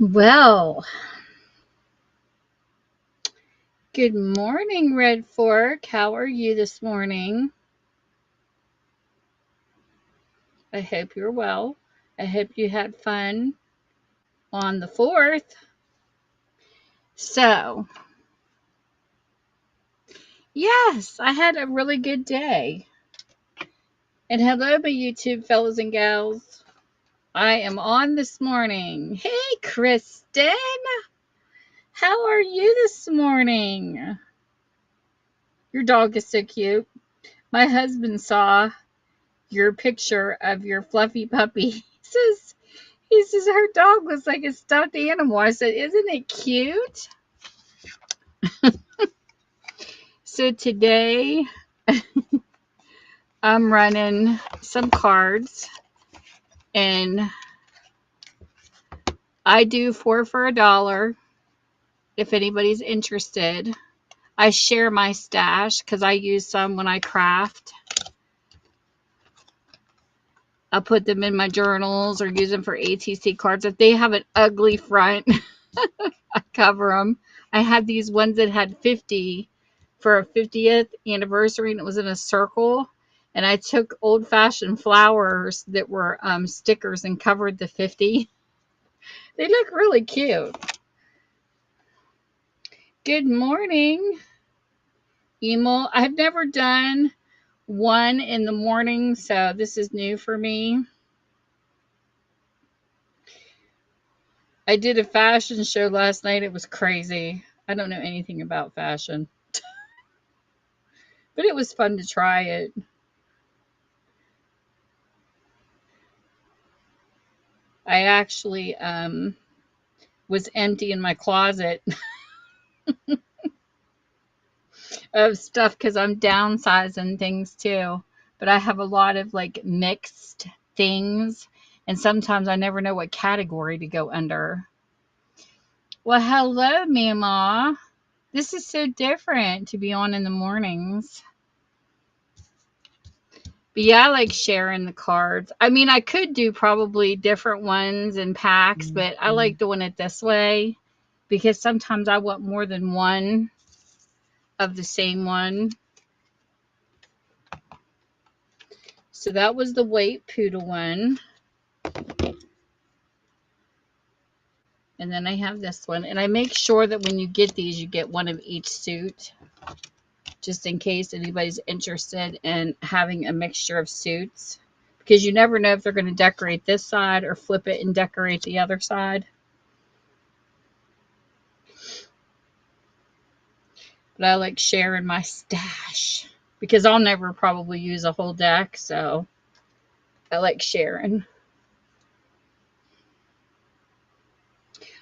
Well, good morning, Red Fork. How are you this morning? I hope you're well. I hope you had fun on the 4th. So, yes, I had a really good day. And hello, my YouTube fellas and gals. I am on this morning. Hey, Kristen. How are you this morning? Your dog is so cute. My husband saw your picture of your fluffy puppy. He says her dog looks like a stuffed animal. I said, isn't it cute? So today I'm running some cards and I do 4 for $1 if anybody's interested. I share my stash because I use some when I craft. I'll put them in my journals or use them for ATC cards. If they have an ugly front, I cover them. I had these ones that had 50 for a 50th anniversary, and it was in a circle. And I took old-fashioned flowers that were stickers and covered the 50. They look really cute. Good morning, Emil. I've never done one in the morning, so this is new for me. I did a fashion show last night. It was crazy. I don't know anything about fashion, but it was fun to try it. I actually was empty in my closet of stuff because I'm downsizing things too. But I have a lot of like mixed things, and sometimes I never know what category to go under. Well, hello, Mama. This is so different to be on in the mornings. But yeah, I like sharing the cards. I mean, I could do probably different ones in packs, but I like doing it this way because sometimes I want more than one of the same one. So that was the white poodle one. And then I have this one. And I make sure that when you get these, you get one of each suit, just in case anybody's interested in having a mixture of suits. Because you never know if they're going to decorate this side or flip it and decorate the other side. But I like sharing my stash because I'll never probably use a whole deck. So I like sharing.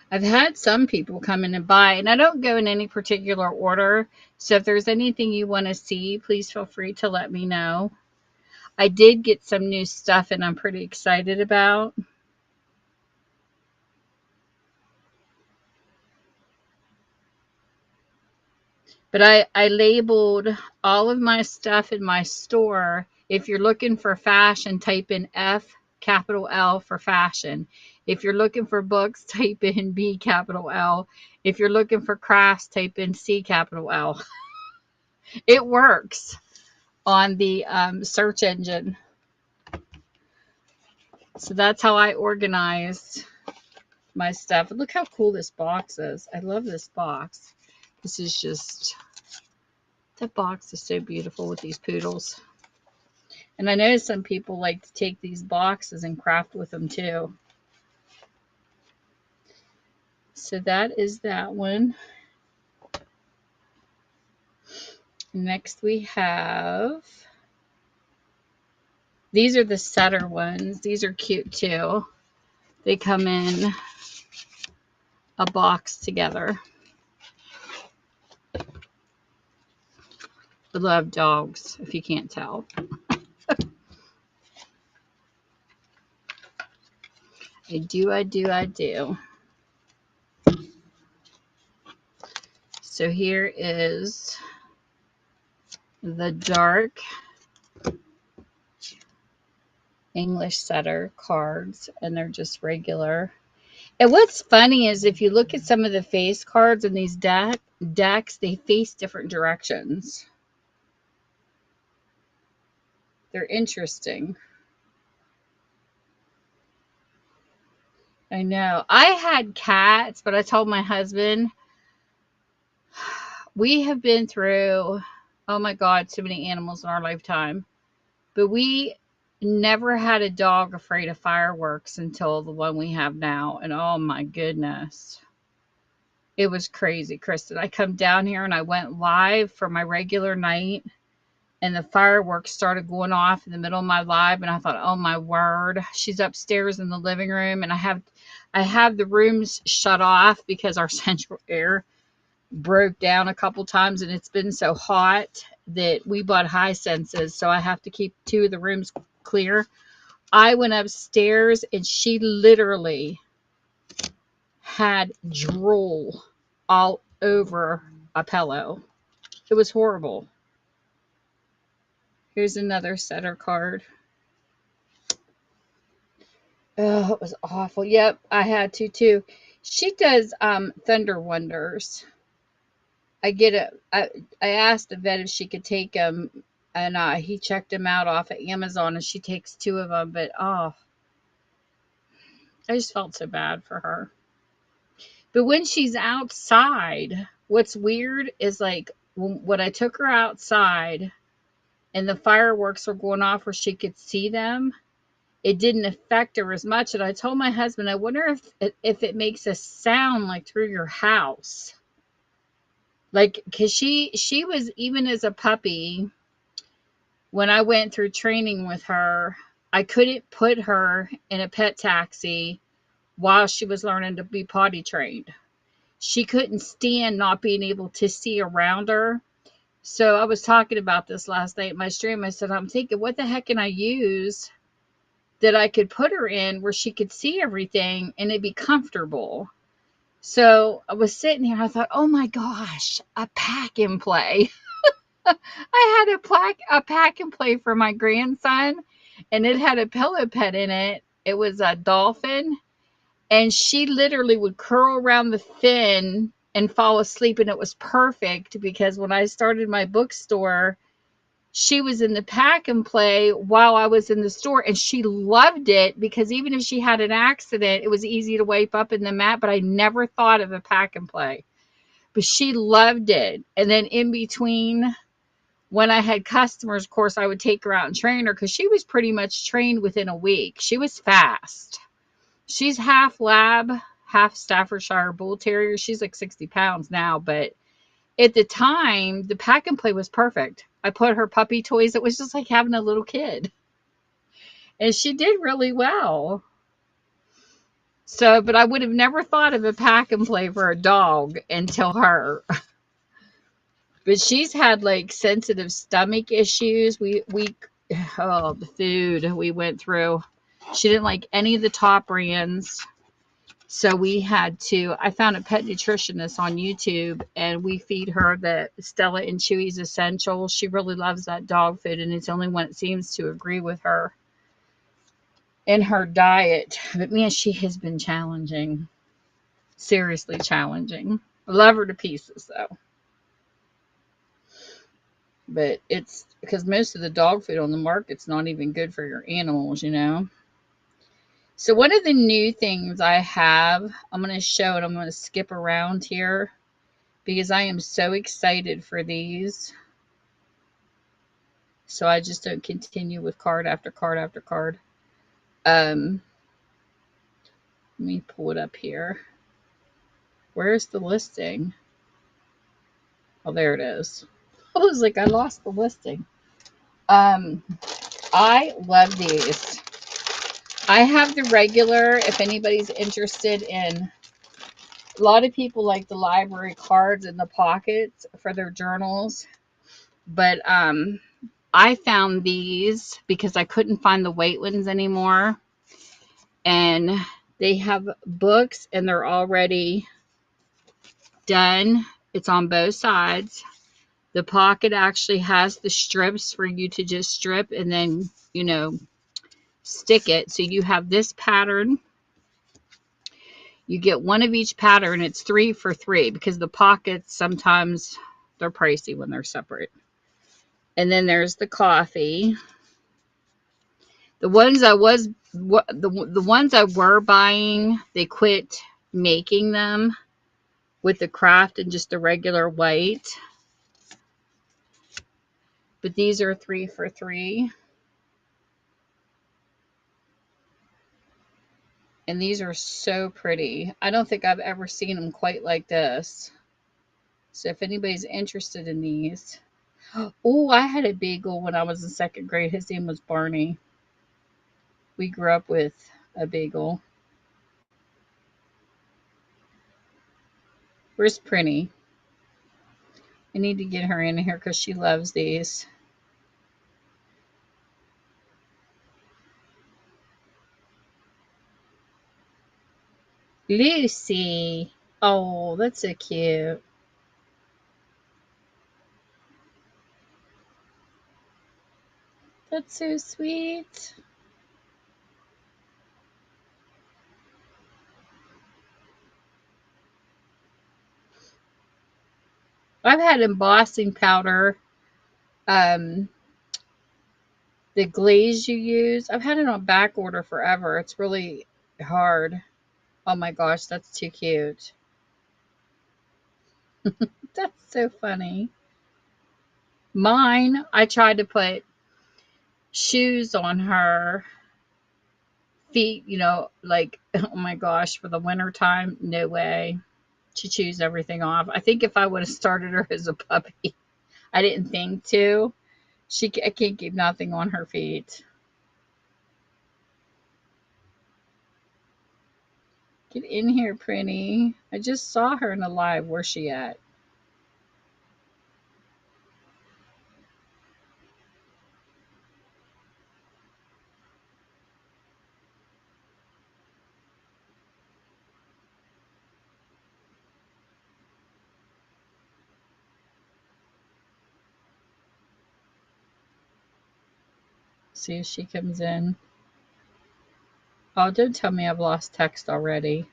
I've had some people come in and buy, and I don't go in any particular order. So if there's anything you want to see, please feel free to let me know. I did get some new stuff, and I'm pretty excited about. But I labeled all of my stuff in my store. If you're looking for fashion, type in F capital L for fashion. If you're looking for books, type in B capital L. If you're looking for crafts, type in C capital L. It works on the search engine. So that's how I organized my stuff. And look how cool this box is. I love this box. This is just, that box is so beautiful with these poodles. And I know some people like to take these boxes and craft with them too. So that is that one. Next we have, these are the setter ones. These are cute too. They come in a box together. I love dogs, if you can't tell. I do. So here is the dark English setter cards, and they're just regular. And what's funny is if you look at some of the face cards in these decks, they face different directions. They're interesting. I know. I had cats, but I told my husband, we have been through, oh my God, so many animals in our lifetime. But we never had a dog afraid of fireworks until the one we have now. And oh my goodness, it was crazy, Kristen. I come down here and I went live for my regular night, and the fireworks started going off in the middle of my live, and I thought, oh my word. She's upstairs in the living room, and I have the rooms shut off because our central air broke down a couple times, and it's been so hot that we bought high senses, so I have to keep two of the rooms clear. I went upstairs and she literally had drool all over a pillow. It was horrible. Here's another setter card. Oh, it was awful. Yep, I had to too. She does Thunder Wonders. I asked the vet if she could take them, and he checked them out off of Amazon, and she takes two of them. But oh, I just felt so bad for her. But when she's outside, what's weird is like when I took her outside and the fireworks were going off where she could see them, it didn't affect her as much. And I told my husband, I wonder if it makes a sound like through your house. Like, because she was, even as a puppy, when I went through training with her, I couldn't put her in a pet taxi while she was learning to be potty trained. She couldn't stand not being able to see around her. So I was talking about this last night in my stream. I said, I'm thinking, what the heck can I use that I could put her in where she could see everything and it'd be comfortable? So I was sitting here. I thought, oh my gosh, a pack and play. I had a pack and play for my grandson, and it had a pillow pet in it. It was a dolphin, and she literally would curl around the fin and fall asleep, and it was perfect because when I started my bookstore, she was in the pack and play while I was in the store, and she loved it because even if she had an accident, it was easy to wipe up in the mat, but I never thought of a pack and play. But she loved it. And then in between, when I had customers, of course, I would take her out and train her because she was pretty much trained within a week. She was fast. She's half lab, half Staffordshire Bull Terrier. She's like 60 pounds now, but at the time, the pack and play was perfect. I put her puppy toys. It was just like having a little kid. And she did really well. So, but I would have never thought of a pack and play for a dog until her. But she's had like sensitive stomach issues. Oh, the food we went through. She didn't like any of the top brands. So we had to, I found a pet nutritionist on YouTube, and we feed her the Stella and Chewy's Essentials. She really loves that dog food, and it's the only one that seems to agree with her in her diet. But man, she has been challenging. Seriously challenging. I love her to pieces, though. But it's because most of the dog food on the market's not even good for your animals, you know. So one of the new things I have, I'm going to show it. I'm going to skip around here because I am so excited for these. So I just don't continue with card after card after card. Let me pull it up here. Where's the listing? Oh, there it is. I was like, I lost the listing. I love these. I have the regular, if anybody's interested in, a lot of people like the library cards in the pockets for their journals, but I found these because I couldn't find the white ones anymore, and they have books and they're already done. It's on both sides. The pocket actually has the strips for you to just strip and then, you know, stick it. So you have this pattern. You get one of each pattern. It's 3 for $3 because the pockets sometimes they're pricey when they're separate. And then there's the coffee. The ones I was the ones I were buying, they quit making them with the craft and just the regular white. But these are 3 for $3. And these are so pretty. I don't think I've ever seen them quite like this. So if anybody's interested in these. Oh, I had a beagle when I was in second grade. His name was Barney. We grew up with a beagle. Where's Prinny? I need to get her in here because she loves these. Lucy. Oh, that's so cute. That's so sweet. I've had embossing powder. Um, the glaze you use. I've had it on back order forever. It's really hard. Oh my gosh, that's too cute. That's so funny. Mine, I tried to put shoes on her feet, like, oh my gosh, for the winter time. No way. She chews everything off. I think if I would have started her as a puppy, I didn't think to. I can't keep nothing on her feet. Get in here, Prinny. I just saw her in the live. Where's she at? See if she comes in. Oh, don't tell me I've lost text already.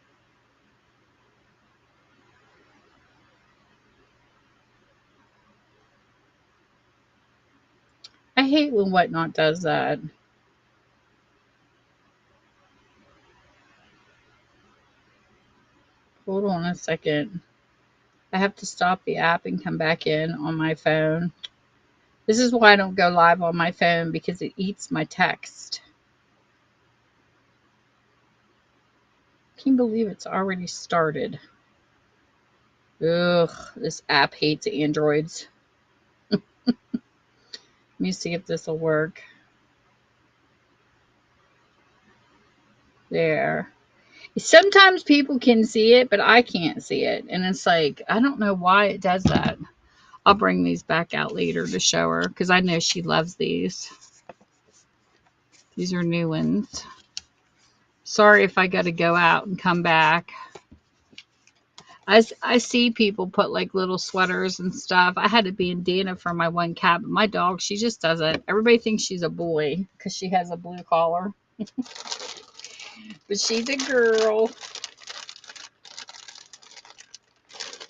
I hate when Whatnot does that. Hold on a second. I have to stop the app and come back in on my phone. This is why I don't go live on my phone because it eats my text. Can't believe it's already started. Ugh, this app hates Androids. Let me see if this will work. There. Sometimes people can see it, but I can't see it. And it's like, I don't know why it does that. I'll bring these back out later to show her because I know she loves these. These are new ones. Sorry if I got to go out and come back. I see people put like little sweaters and stuff. I had a bandana for my one cat, but my dog, she just doesn't. Everybody thinks she's a boy because she has a blue collar. But she's a girl.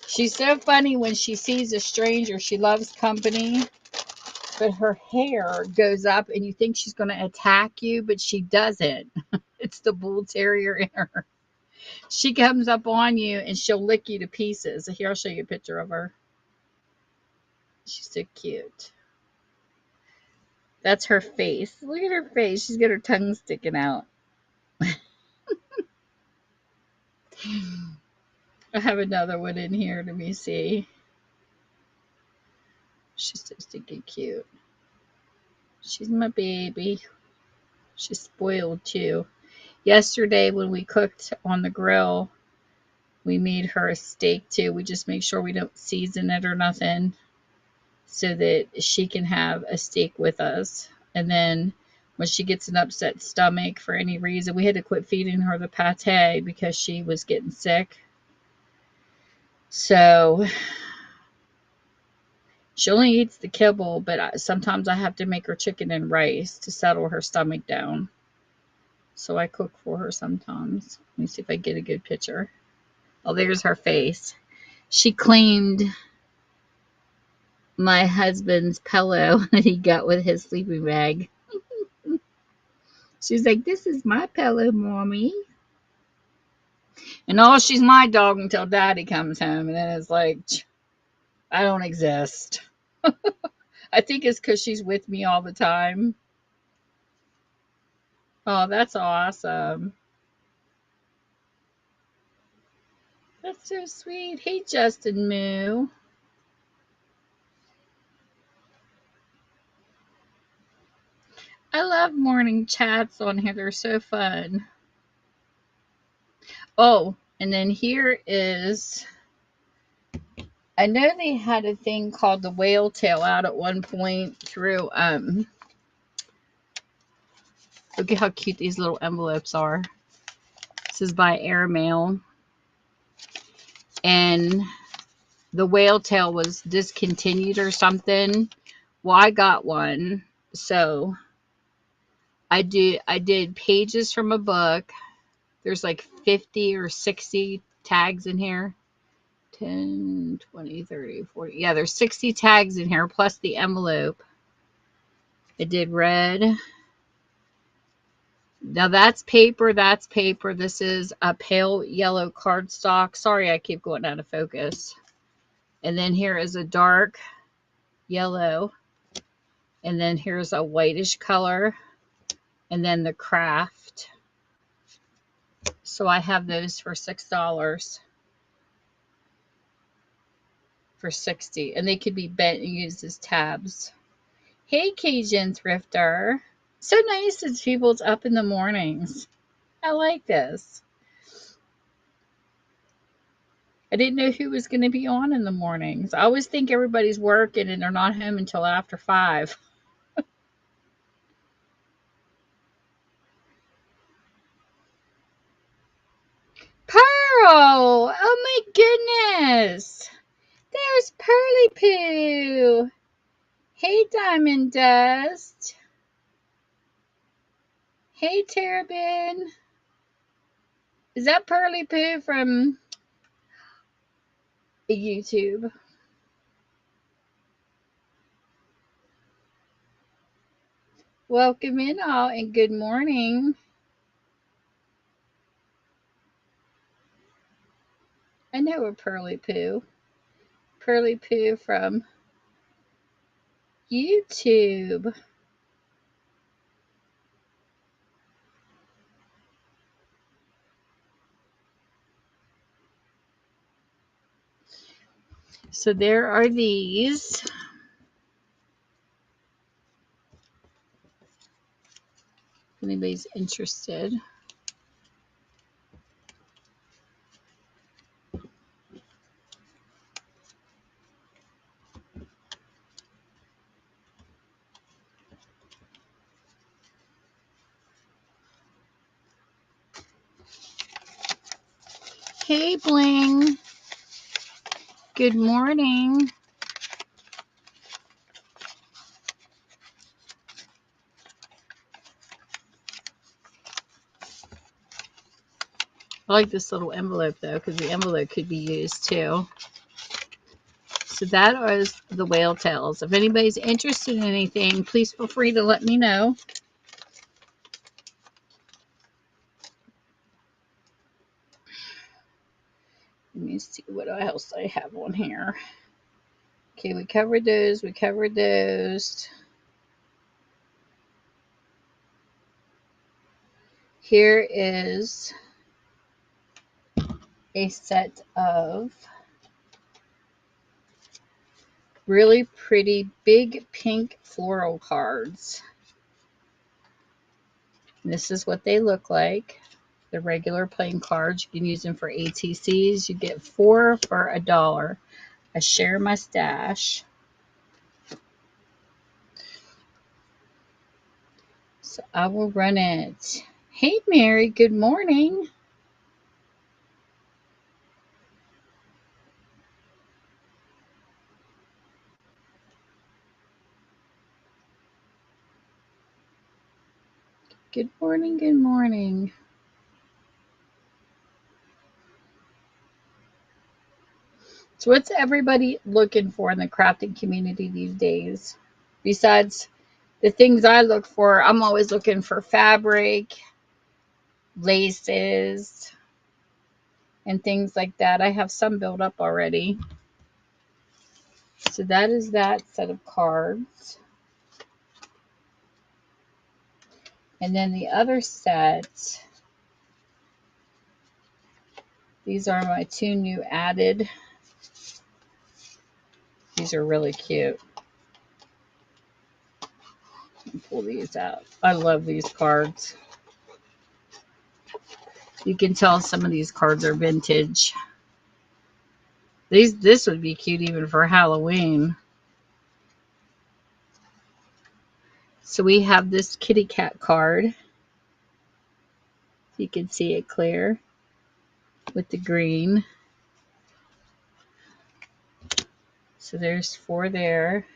She's so funny when she sees a stranger. She loves company, but her hair goes up and you think she's going to attack you, but she doesn't. It's the bull terrier in her. She comes up on you and she'll lick you to pieces. Here, I'll show you a picture of her. She's so cute. That's her face. Look at her face. She's got her tongue sticking out. I have another one in here. Let me see. She's so stinking cute. She's my baby. She's spoiled too. Yesterday when we cooked on the grill, we made her a steak too. We just make sure we don't season it or nothing so that she can have a steak with us. And then when she gets an upset stomach for any reason, we had to quit feeding her the pate because she was getting sick. So she only eats the kibble, but sometimes I have to make her chicken and rice to settle her stomach down. So I cook for her sometimes. Let me see if I get a good picture. Oh, there's her face. She claimed my husband's pillow that he got with his sleeping bag. She's like, "This is my pillow, Mommy." And oh, she's my dog until Daddy comes home. And then it's like, I don't exist. I think it's because she's with me all the time. Oh, that's awesome. That's so sweet. Hey, Justin Moo. I love morning chats on here. They're so fun. Oh, and then here is, I know they had a thing called the whale tail out at one point through, look at how cute these little envelopes are. This is by Airmail. And the whale tail was discontinued or something. Well, I got one. So I did pages from a book. There's like 50 or 60 tags in here. 10, 20, 30, 40. Yeah, there's 60 tags in here plus the envelope. I did red. Now that's paper. That's paper. This is a pale yellow cardstock. Sorry, I keep going out of focus. And then here is a dark yellow. And then here's a whitish color. And then the craft. So I have those for $6 for 60. And they could be bent and used as tabs. Hey, Cajun Thrifter. So nice that people's up in the mornings. I like this. I didn't know who was going to be on in the mornings. I always think everybody's working and they're not home until after 5. Pearl! Oh my goodness! There's Pearly Poo! Hey, Diamond Dust! Hey, Terrabin! Is that Pearly Poo from YouTube? Welcome in all and good morning. I know a Pearly Poo. Pearly Poo from YouTube. So there are these. If anybody's interested. Hey, Bling. Good morning. I like this little envelope though, because the envelope could be used too. So that was the whale tails. If anybody's interested in anything, please feel free to let me know. Let me see what else I have on here. Okay, we covered those. We covered those. Here is a set of really pretty big pink floral cards. And this is what they look like. The regular plain cards. You can use them for ATCs. You get 4 for $1. I share my stash. So I will run it. Hey, Mary. Good morning. Good morning, good morning. So what's everybody looking for in the crafting community these days? Besides the things I look for, I'm always looking for fabric, laces, and things like that. I have some built up already. So that is that set of cards. And then the other set, these are my two new added. These are really cute. Pull these out. I love these cards. You can tell some of these cards are vintage. This would be cute even for Halloween. So we have this kitty cat card. You can see it clear with the green. So there's 4 there.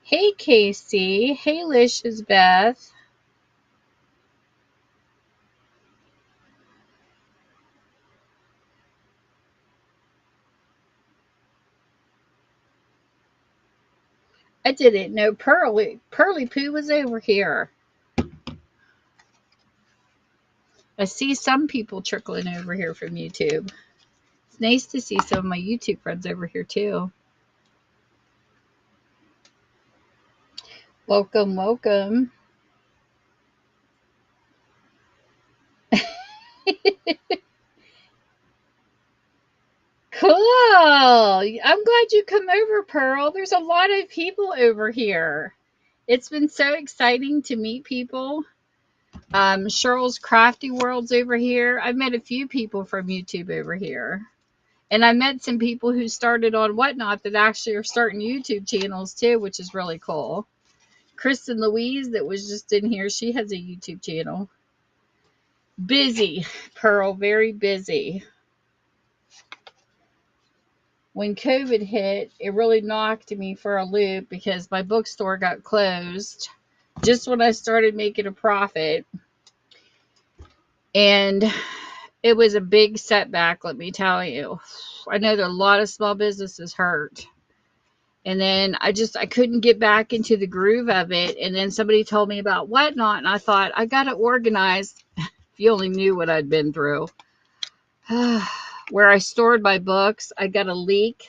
Hey Casey. Hey Licious Beth. I didn't know Pearly Poo was over here. I see some people trickling over here from YouTube. It's nice to see some of my YouTube friends over here too. Welcome, welcome. Cool. I'm glad you come over, Pearl. There's a lot of people over here. It's been so exciting to meet people. Cheryl's Crafty World's over here. I've met a few people from YouTube over here. And I met some people who started on Whatnot that actually are starting YouTube channels too, which is really cool. Kristen Louise, that was just in here, she has a YouTube channel. Busy, Pearl, very busy. When COVID hit, it really knocked me for a loop because my bookstore got closed just when I started making a profit. And it was a big setback, let me tell you. I know that a lot of small businesses hurt. And then I couldn't get back into the groove of it. And then somebody told me about Whatnot, and I thought, I got to organize. If you only knew what I'd been through. Where I stored my books, I got a leak.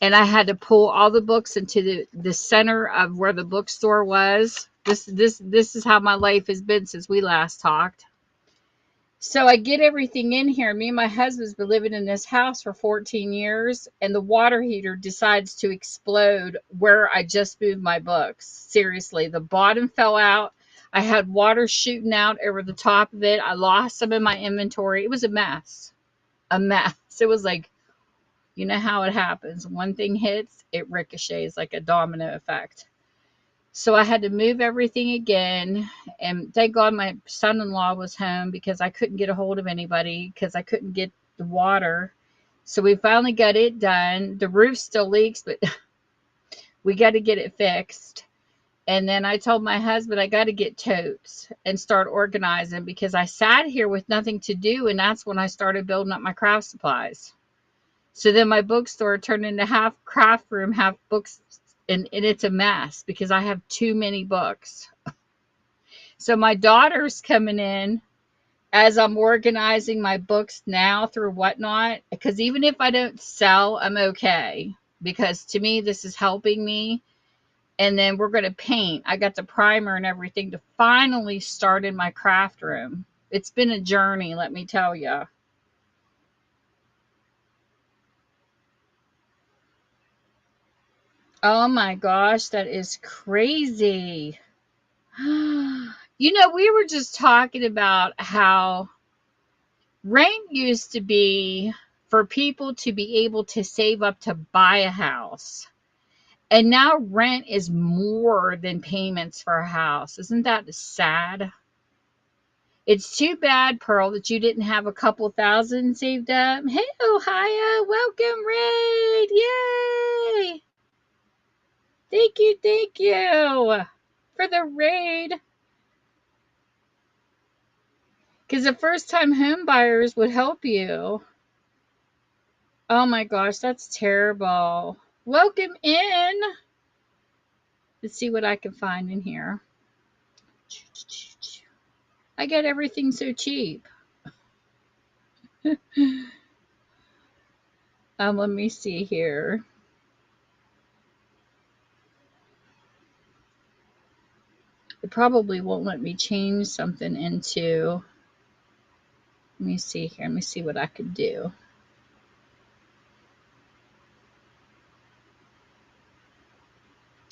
And I had to pull all the books into the center of where the bookstore was. This is how my life has been since we last talked. So I get everything in here. Me and my husband's been living in this house for 14 years, and the water heater decides to explode where I just moved my books. Seriously, the bottom fell out. I had water shooting out over the top of it. I lost some in my inventory. It was a mess. A mess. It was like, you know how it happens. One thing hits, it ricochets like a domino effect. So I had to move everything again. And thank God my son-in-law was home because I couldn't get a hold of anybody because I couldn't get the water. So we finally got it done. The roof still leaks, but we got to get it fixed. And then I told my husband I got to get totes and start organizing because I sat here with nothing to do. And that's when I started building up my craft supplies. So then my bookstore turned into half craft room, half books, and it's a mess because I have too many books. So my daughter's coming in as I'm organizing my books now through Whatnot, because even if I don't sell, I'm okay. Because to me, this is helping me. And then we're going to paint. I got the primer and everything to finally start in my craft room. It's been a journey, let me tell you. Oh my gosh, that is crazy. You know, we were just talking about how rent used to be for people to be able to save up to buy a house. And now rent is more than payments for a house. Isn't that sad? It's too bad, Pearl, that you didn't have a couple thousand saved up. Hey, Ohio, welcome, Raid. Yay! Thank you for the raid. Because the first time home buyers would help you. Oh my gosh, that's terrible. Welcome in. Let's see what I can find in here. I get everything so cheap. Let me see here. It probably won't let me change something into. Let me see here. Let me see what I could do.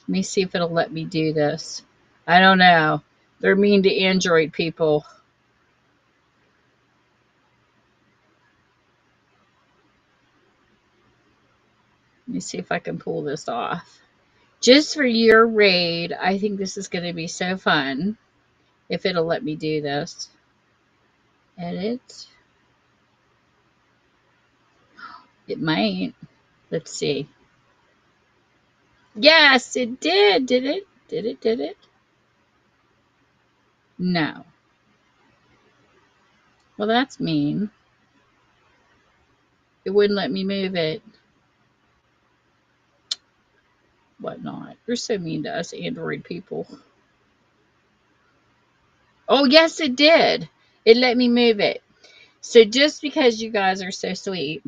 Let me see if it'll let me do this. I don't know. They're mean to Android people. Let me see if I can pull this off. Just for your raid, I think this is going to be so fun. If it'll let me do this. Edit. It might. Let's see. Yes, it did. Did it? Did it? Did it? No. Well, that's mean. It wouldn't let me move it. Whatnot. You're so mean to us Android people. Oh, yes, it did. It let me move it. So just because you guys are so sweet.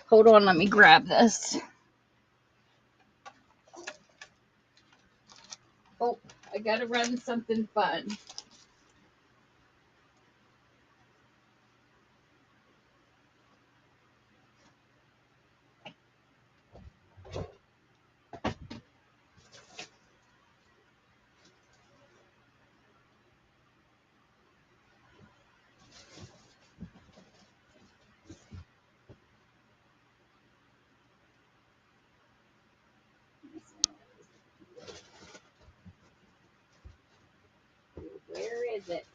Hold on, let me grab this. Oh, I gotta run something fun. Where is it?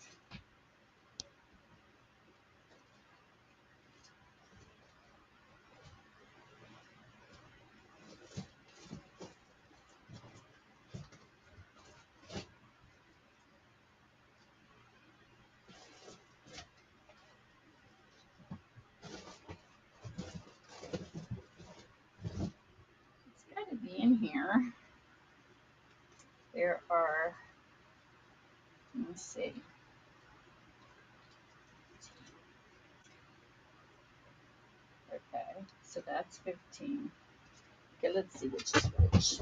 It's gotta be in here. There are, let me see. Okay, so that's 15. Okay, let's see which is which.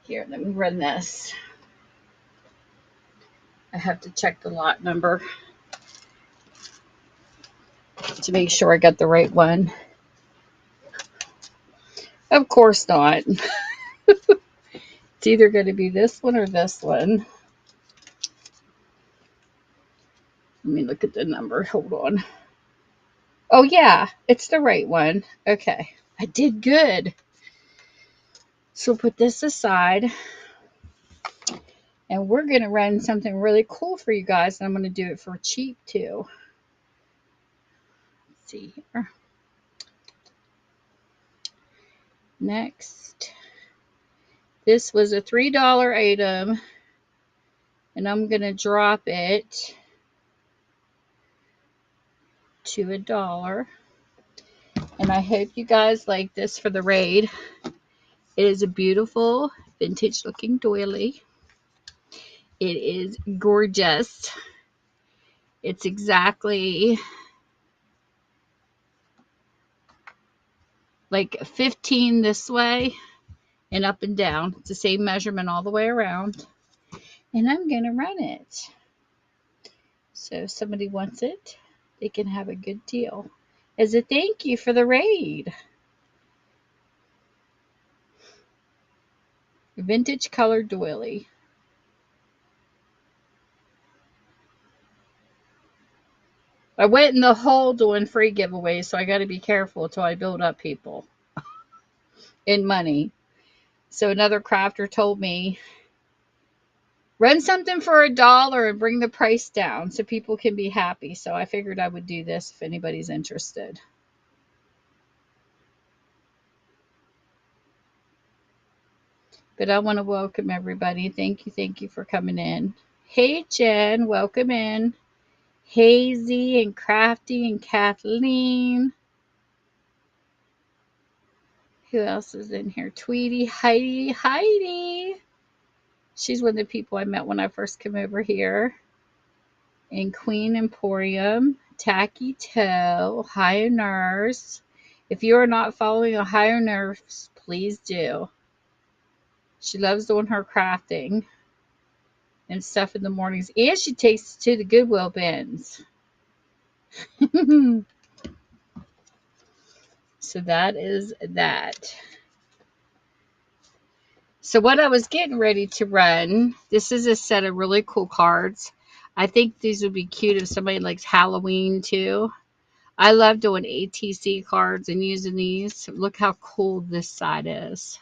Here, let me run this. I have to check the lot number to make sure I got the right one. Of course not. It's either going to be this one or this one. Let me look at the number. Hold on. Oh, yeah, it's the right one. Okay, I did good. So put this aside. And we're going to run something really cool for you guys. And I'm going to do it for cheap, too. Let's see here. Next. This was a $3 item. And I'm going to drop it to $1. And I hope you guys like this for the raid. It is a beautiful vintage looking doily. It is gorgeous. It's exactly like 15 this way and up and down. It's the same measurement all the way around. And I'm going to run it. So if somebody wants it, they can have a good deal. As a thank you for the raid. Vintage colored doily. I went in the hole doing free giveaways, so I got to be careful until I build up people in money. So another crafter told me, run something for $1 and bring the price down so people can be happy. So I figured I would do this if anybody's interested. But I want to welcome everybody. Thank you for coming in. Hey, Jen, welcome in. Hazy and Crafty and Kathleen. Who else is in here? Tweety, Heidi. She's one of the people I met when I first came over here. And Queen Emporium, Tacky Toe, Ohio Nurse. If you are not following Ohio Nurse, please do. She loves doing her crafting and stuff in the mornings. And she takes it to the Goodwill bins. So that is that. So what I was getting ready to run, this is a set of really cool cards. I think these would be cute if somebody likes Halloween too. I love doing ATC cards and using these. Look how cool this side is.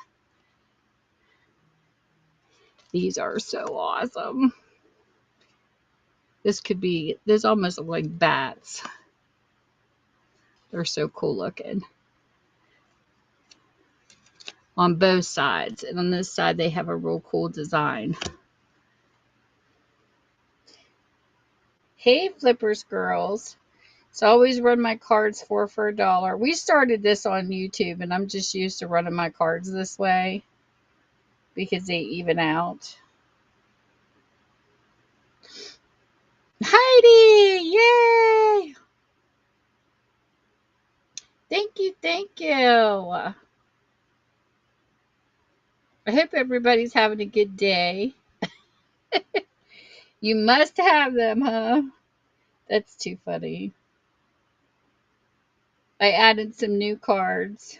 These are so awesome. This almost look like bats. They're so cool looking. On both sides. And on this side, they have a real cool design. Hey, Flippers girls. So I always run my cards for $1. We started this on YouTube, and I'm just used to running my cards this way because they even out. Heidi! Yay! Thank you, thank you. I hope everybody's having a good day. You must have them, huh? That's too funny. I added some new cards.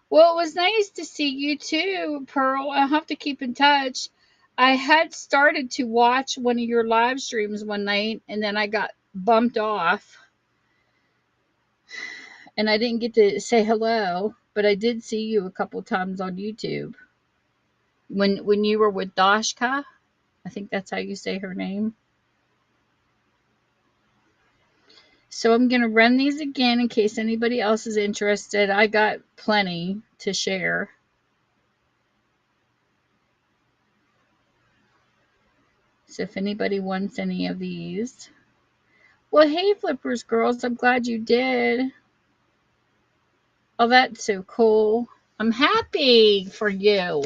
Well, it was nice to see you too, Pearl. I'll have to keep in touch. I had started to watch one of your live streams one night, and then I got bumped off. And I didn't get to say hello, but I did see you a couple times on YouTube. When you were with Dashka, I think that's how you say her name. So I'm going to run these again in case anybody else is interested. I got plenty to share. So if anybody wants any of these. Well, hey, Flippers girls, I'm glad you did. Oh, that's so cool. I'm happy for you.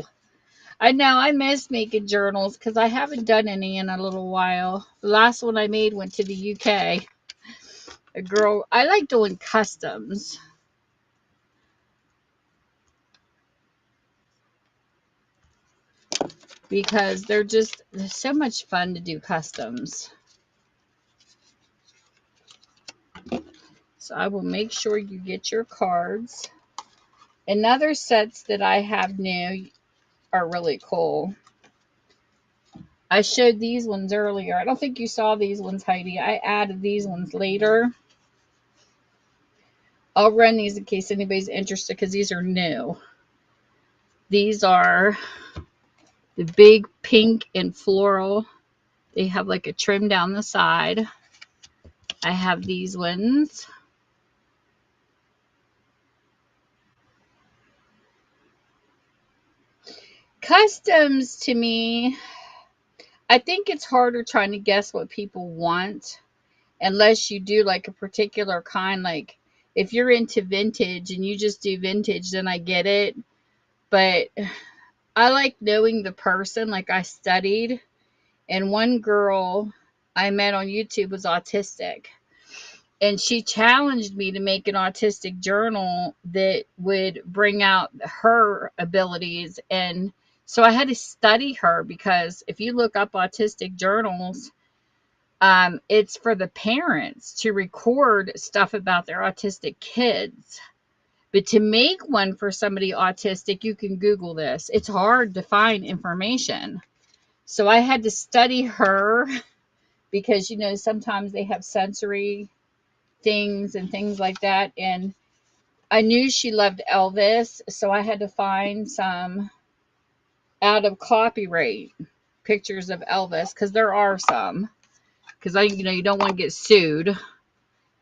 I know I miss making journals because I haven't done any in a little while. The last one I made went to the UK. I like doing customs. Because they're so much fun to do customs. So I will make sure you get your cards. Another sets that I have new are really cool. I showed these ones earlier. I don't think you saw these ones, Heidi. I added these ones later. I'll run these in case anybody's interested because these are new. These are the big pink and floral. They have like a trim down the side. I have these ones. Customs to me, I think it's harder trying to guess what people want unless you do like a particular kind. Like if you're into vintage and you just do vintage, then I get it. But I like knowing the person. Like I studied, and one girl I met on YouTube was autistic. And she challenged me to make an autistic journal that would bring out her abilities. And so I had to study her because if you look up autistic journals, it's for the parents to record stuff about their autistic kids. But to make one for somebody autistic, you can Google this. It's hard to find information. So I had to study her because, sometimes they have sensory things and things like that. And I knew she loved Elvis, so I had to find some out of copyright pictures of Elvis because there are some. Because you don't want to get sued.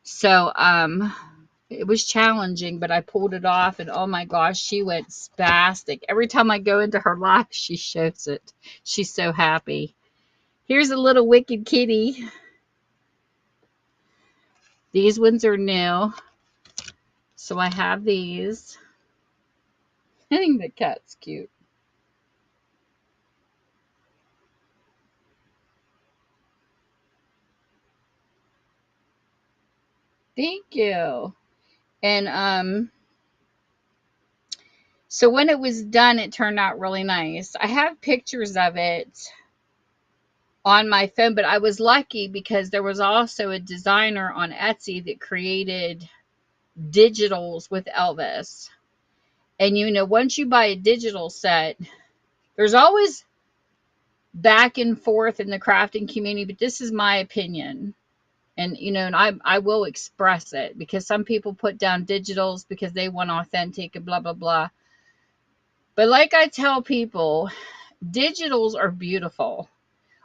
So It was challenging, but I pulled it off, and oh my gosh, she went spastic. Every time I go into her life, she shows it. She's so happy. Here's a little wicked kitty. These ones are new. So I have these. I think the cat's cute. Thank you. And so when it was done, it turned out really nice. I have pictures of it on my phone, but I was lucky because there was also a designer on Etsy that created digitals with Elvis. And you know, once you buy a digital set, there's always back and forth in the crafting community, but this is my opinion. And you know, and I will express it, because some people put down digitals because they want authentic and blah blah blah. But like I tell people, digitals are beautiful.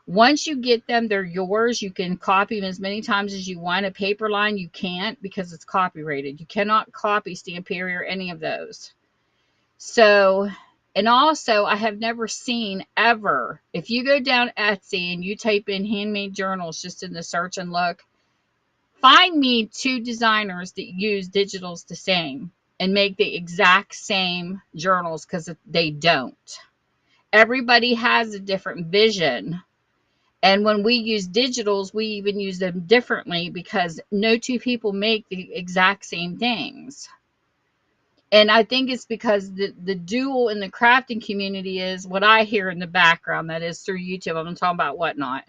Once you get them, they're yours. You can copy them as many times as you want. A paper line, you can't, because it's copyrighted. You cannot copy Stamperi or any of those. So, and also, I have never seen ever, if you go down Etsy and you type in handmade journals just in the search and look, find me 2 designers that use digitals the same and make the exact same journals, because they don't. Everybody has a different vision. And when we use digitals, we even use them differently, because no 2 people make the exact same things. And I think it's because the dual in the crafting community is what I hear in the background, that is through YouTube. I'm talking about Whatnot.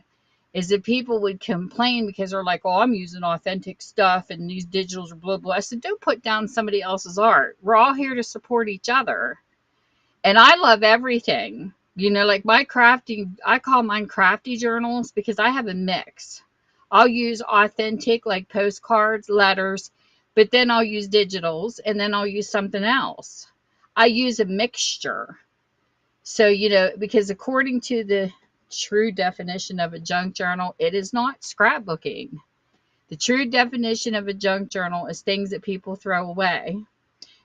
Is that people would complain because they're like, oh, I'm using authentic stuff and these digitals are blah, blah. I said, don't put down somebody else's art. We're all here to support each other. And I love everything. You know, like my crafting, I call mine crafty journals, because I have a mix. I'll use authentic, like postcards, letters, but then I'll use digitals, and then I'll use something else. I use a mixture. So, you know, because according to the true definition of a junk journal, it is not scrapbooking. The true definition of a junk journal is things that people throw away.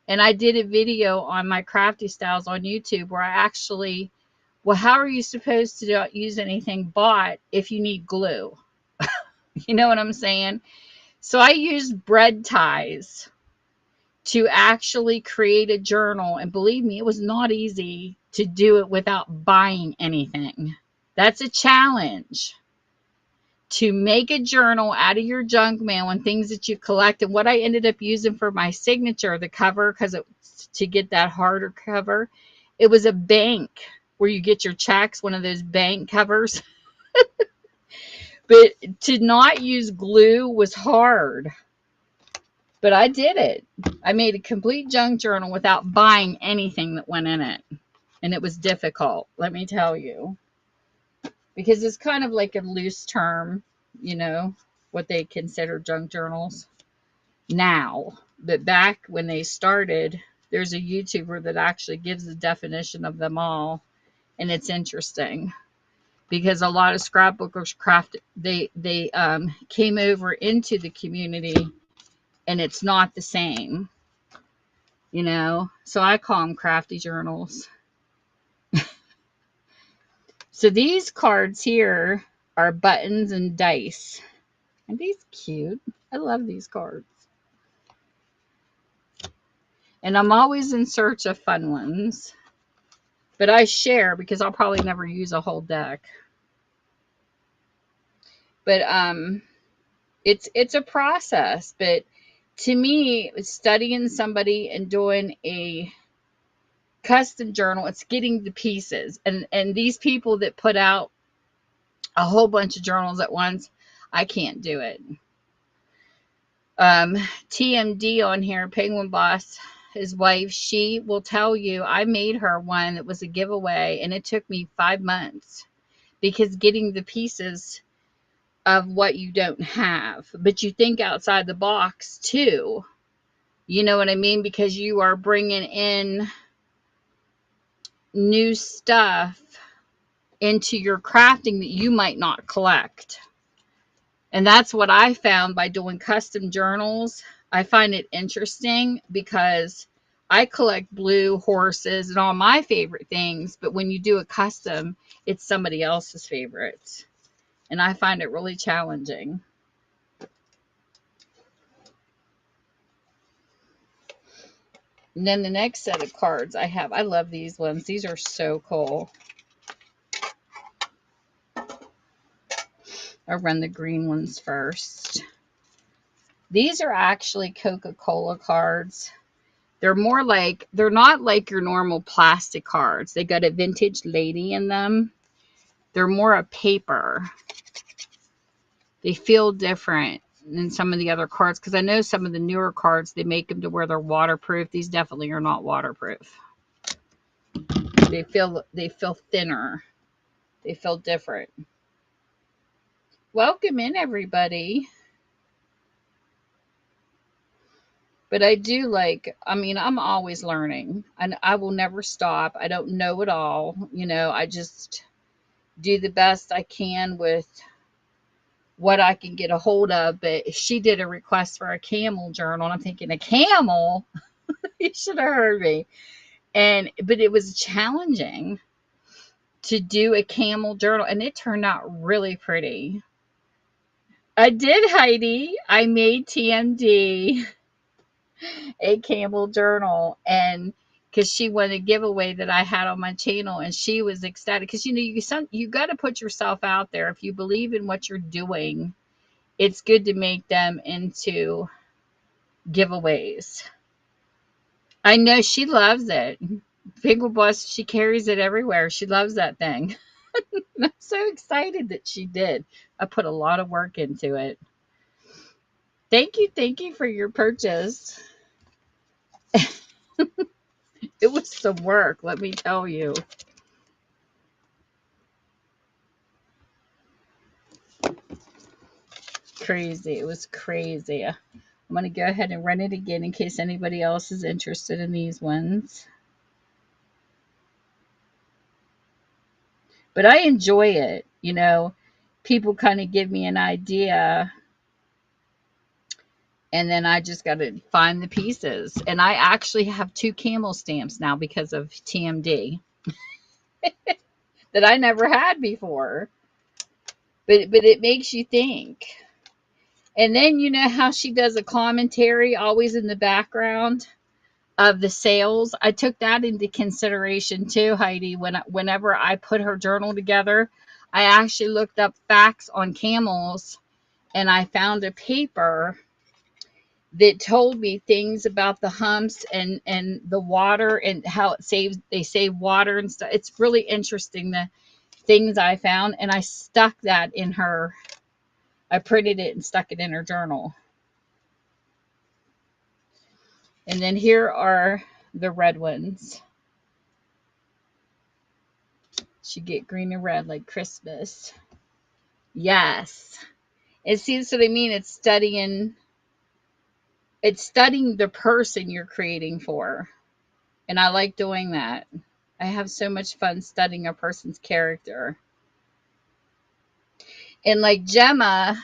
And I did a video on my crafty styles on YouTube where I actually, well, how are you supposed to use anything bought if you need glue? You know what I'm saying? So I used bread ties to actually create a journal. And believe me, it was not easy to do it without buying anything. That's a challenge, to make a journal out of your junk mail and things that you collect. And what I ended up using for my signature, the cover, because to get that harder cover, it was a bank where you get your checks, one of those bank covers. But to not use glue was hard. But I did it. I made a complete junk journal without buying anything that went in it. And it was difficult, let me tell you. Because it's kind of like a loose term, you know, what they consider junk journals now. But back when they started, there's a YouTuber that actually gives the definition of them all. And it's interesting, because a lot of scrapbookers they came over into the community, and it's not the same, you know. So I call them crafty journals. So these cards here are buttons and dice. Aren't these cute? I love these cards. And I'm always in search of fun ones. But I share, because I'll probably never use a whole deck. But it's a process. But to me, studying somebody and doing a custom journal, it's getting the pieces. And these people that put out a whole bunch of journals at once, I can't do it. TMD on here, Penguin Boss, his wife, she will tell you, I made her one that was a giveaway, and it took me 5 months, because getting the pieces of what you don't have. But you think outside the box too. You know what I mean? Because you are bringing in new stuff into your crafting that you might not collect. And that's what I found by doing custom journals. I find it interesting because I collect blue horses and all my favorite things, but when you do a custom, it's somebody else's favorites. And I find it really challenging. And then the next set of cards I love these ones. These are so cool. I'll run the green ones first. These are actually Coca-Cola cards. They're not like your normal plastic cards. They got a vintage lady in them. They're more a paper. They feel different than some of the other cards because I know some of the newer cards, they make them to where they're waterproof. These definitely are not waterproof. They feel thinner. They feel different. Welcome in, everybody. But I do I'm always learning and I will never stop. I don't know it all. I just do the best I can with what I can get a hold of. But she did a request for a camel journal, and I'm thinking, a camel? You should have heard me. But it was challenging to do a camel journal, and it turned out really pretty. I did, Heidi. I made TMD a camel journal, and because she won a giveaway that I had on my channel, and she was ecstatic because you got to put yourself out there. If you believe in what you're doing, it's good to make them into giveaways. I know she loves it. Penguin Boss, she carries it everywhere. She loves that thing. I'm so excited that she did. I put a lot of work into it. Thank you for your purchase. It was some work, let me tell you. Crazy. It was crazy. I'm going to go ahead and run it again in case anybody else is interested in these ones. But I enjoy it. People kind of give me an idea, and then I just got to find the pieces. And I actually have 2 camel stamps now because of TMD that I never had before. But it makes you think. And then you know how she does a commentary always in the background of the sales. I took that into consideration too, Heidi. Whenever I put her journal together, I actually looked up facts on camels, and I found a paper that told me things about the humps and the water and how they save water and stuff. It's really interesting, the things I found, and I stuck that in her. I printed it and stuck it in her journal. And then here are the red ones. Should get green and red like Christmas. Yes. And see, that's what I mean. It's studying the person you're creating for. And I like doing that. I have so much fun studying a person's character. And like Gemma,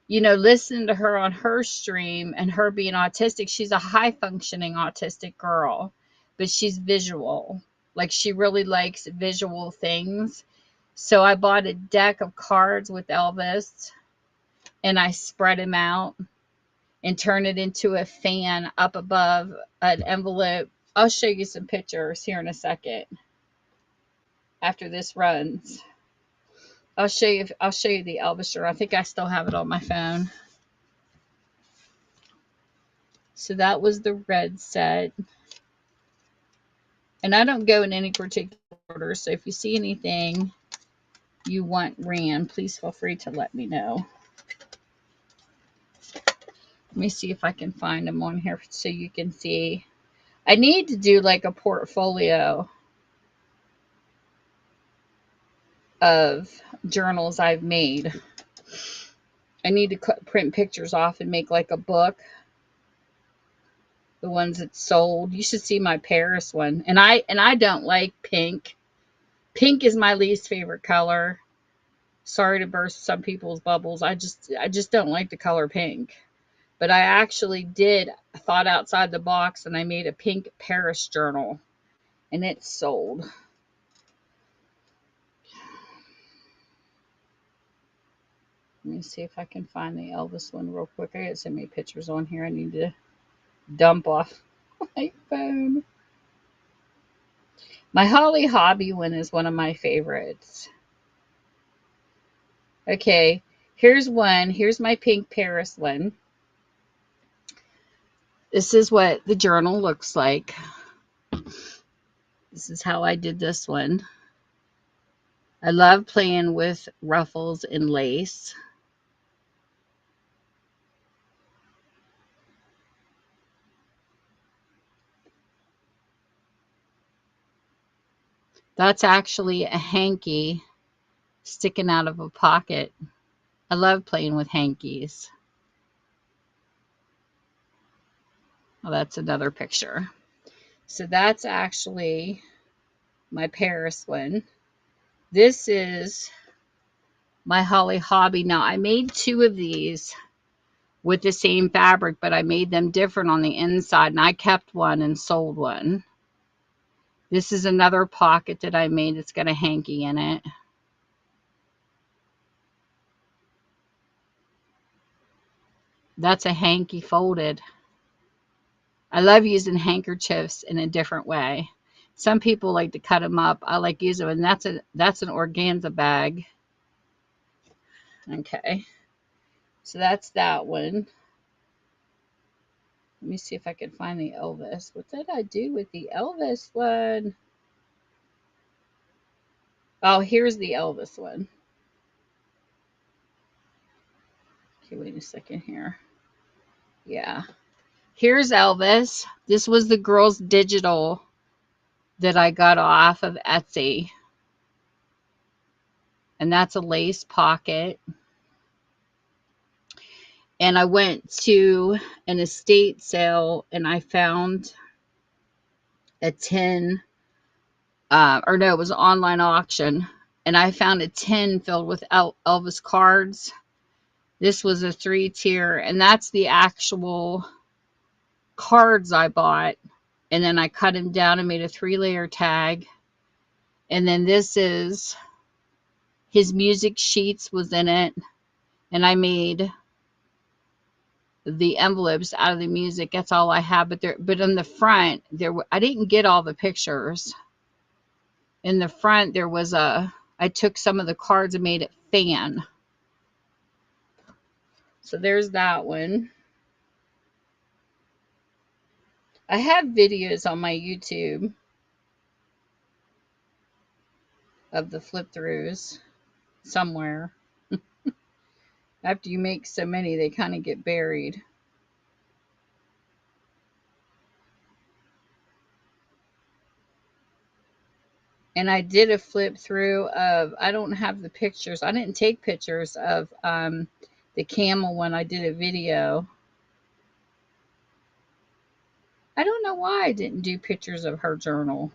listening to her on her stream and her being autistic, she's a high functioning autistic girl, but she's visual. Like she really likes visual things. So I bought a deck of cards with Elvis, and I spread him out and turn it into a fan up above an envelope. I'll show you some pictures here in a second after this runs. I'll show you the Elvis shirt. I think I still have it on my phone. So that was the red set. And I don't go in any particular order, so if you see anything you want ran, please feel free to let me know. Let me see if I can find them on here so you can see. I need to do like a portfolio of journals I've made. I need to print pictures off and make like a book. The ones that sold. You should see my Paris one. And I don't like pink. Pink is my least favorite color. Sorry to burst some people's bubbles. I just don't like the color pink. But I actually thought outside the box and I made a pink Paris journal and it sold. Let me see if I can find the Elvis one real quick. I got so many pictures on here I need to dump off my phone. My Holly Hobby one is one of my favorites. Okay, here's one. Here's my pink Paris one. This is what the journal looks like. This is how I did this one. I love playing with ruffles and lace. That's actually a hanky sticking out of a pocket. I love playing with hankies. Oh, that's another picture. So that's actually my Paris one. This is my Holly Hobby. Now, I made two of these with the same fabric, but I made them different on the inside, and I kept one and sold one. This is another pocket that I made that's got a hanky in it. That's a hanky folded. I love using handkerchiefs in a different way. Some people like to cut them up. I like use them, and that's an organza bag. Okay, so that's that one. Let me see if I can find the Elvis. What did I do with the Elvis one? Oh, here's the Elvis one. Okay, wait a second here. Yeah. Here's Elvis. This was the girls' digital that I got off of Etsy. And that's a lace pocket. And I went to an estate sale and I found a tin, or no, it was an online auction. And I found a tin filled with Elvis cards. This was a 3-tier, and that's the actual cards I bought. And then I cut them down and made a 3-layer tag. And then this is his music sheets was in it. And I made the envelopes out of the music. That's all I have. But in the front, I didn't get all the pictures. In the front, I took some of the cards and made it fan. So there's that one. I have videos on my YouTube of the flip throughs somewhere. After you make so many, they kind of get buried. And I did a flip through of, I don't have the pictures. I didn't take pictures of the camel one. I did a video. I don't know why I didn't do pictures of her journal.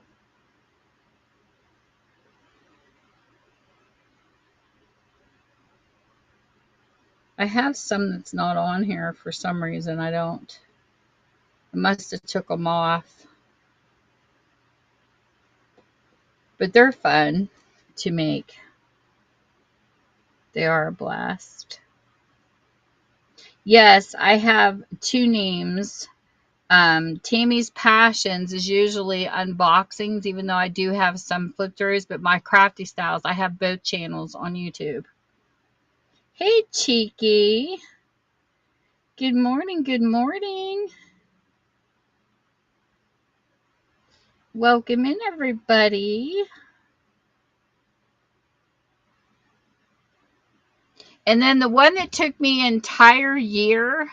I have some that's not on here for some reason. I must have took them off. But they're fun to make. They are a blast. Yes, I have two names. Tammy's Passions is usually unboxings, even though I do have some flip throughs, but my Crafty Styles, I have both channels on YouTube. Hey, Cheeky. Good morning, good morning. Welcome in, everybody. And then the one that took me an entire year,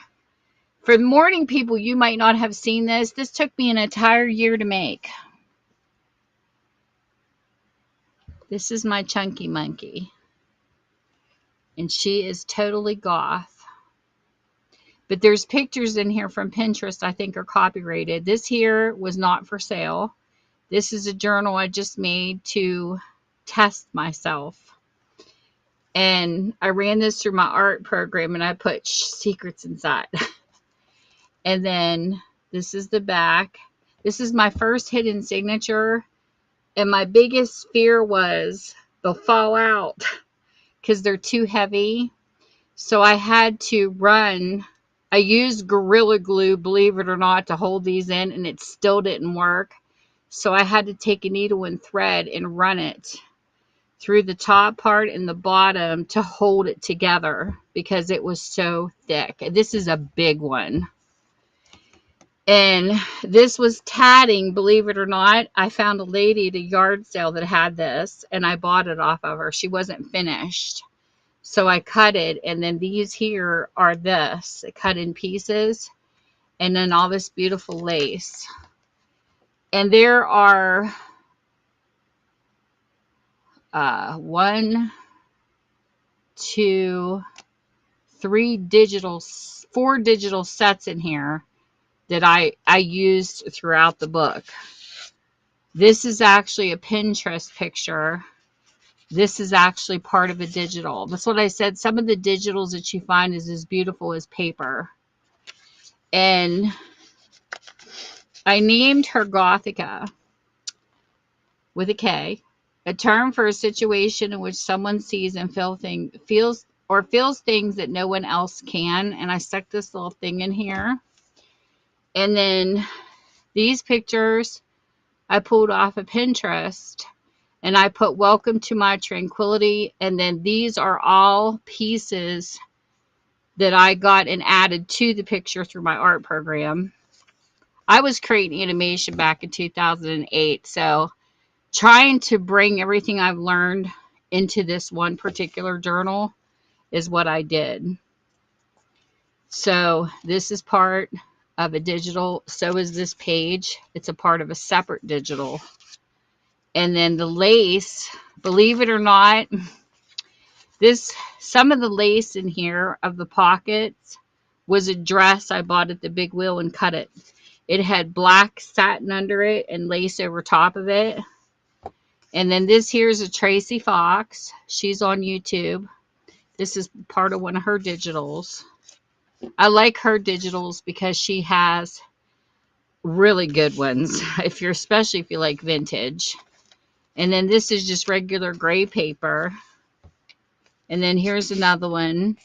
for morning people, you might not have seen this. This took me an entire year to make. This is my Chunky Monkey. And she is totally goth. But there's pictures in here from Pinterest I think are copyrighted. This here was not for sale. This is a journal I just made to test myself. And I ran this through my art program and I put secrets inside. And then this is the back. This is my first hidden signature. And my biggest fear was they'll fall out because they're too heavy. So I had to run. I used Gorilla Glue, believe it or not, to hold these in, and it still didn't work. So I had to take a needle and thread and run it through the top part and the bottom to hold it together because it was so thick. This is a big one. And this was tatting, believe it or not. I found a lady at a yard sale that had this, and I bought it off of her. She wasn't finished. So I cut it, and then these here are this, cut in pieces, and then all this beautiful lace. And there are 1, 2, 3 digital, 4 digital sets in here that I used throughout the book. This is actually a Pinterest picture. This is actually part of a digital. That's what I said. Some of the digitals that you find is as beautiful as paper. And I named her Gothica with a K, a term for a situation in which someone sees and feels things that no one else can. And I stuck this little thing in here. And then these pictures I pulled off of Pinterest, and I put welcome to my tranquility. And then these are all pieces that I got and added to the picture through my art program. I was creating animation back in 2008, so trying to bring everything I've learned into this one particular journal is what I did. So this is part of a digital. So is this page. It's a part of a separate digital. And then the lace, believe it or not, some of the lace in here of the pockets was a dress I bought at the Big Wheel and cut it. It had black satin under it and lace over top of it. And then this here is a Tracy Fox. She's on YouTube. This is part of one of her digitals. I like her digitals because she has really good ones, especially if you like vintage. And then this is just regular gray paper. And then here's another one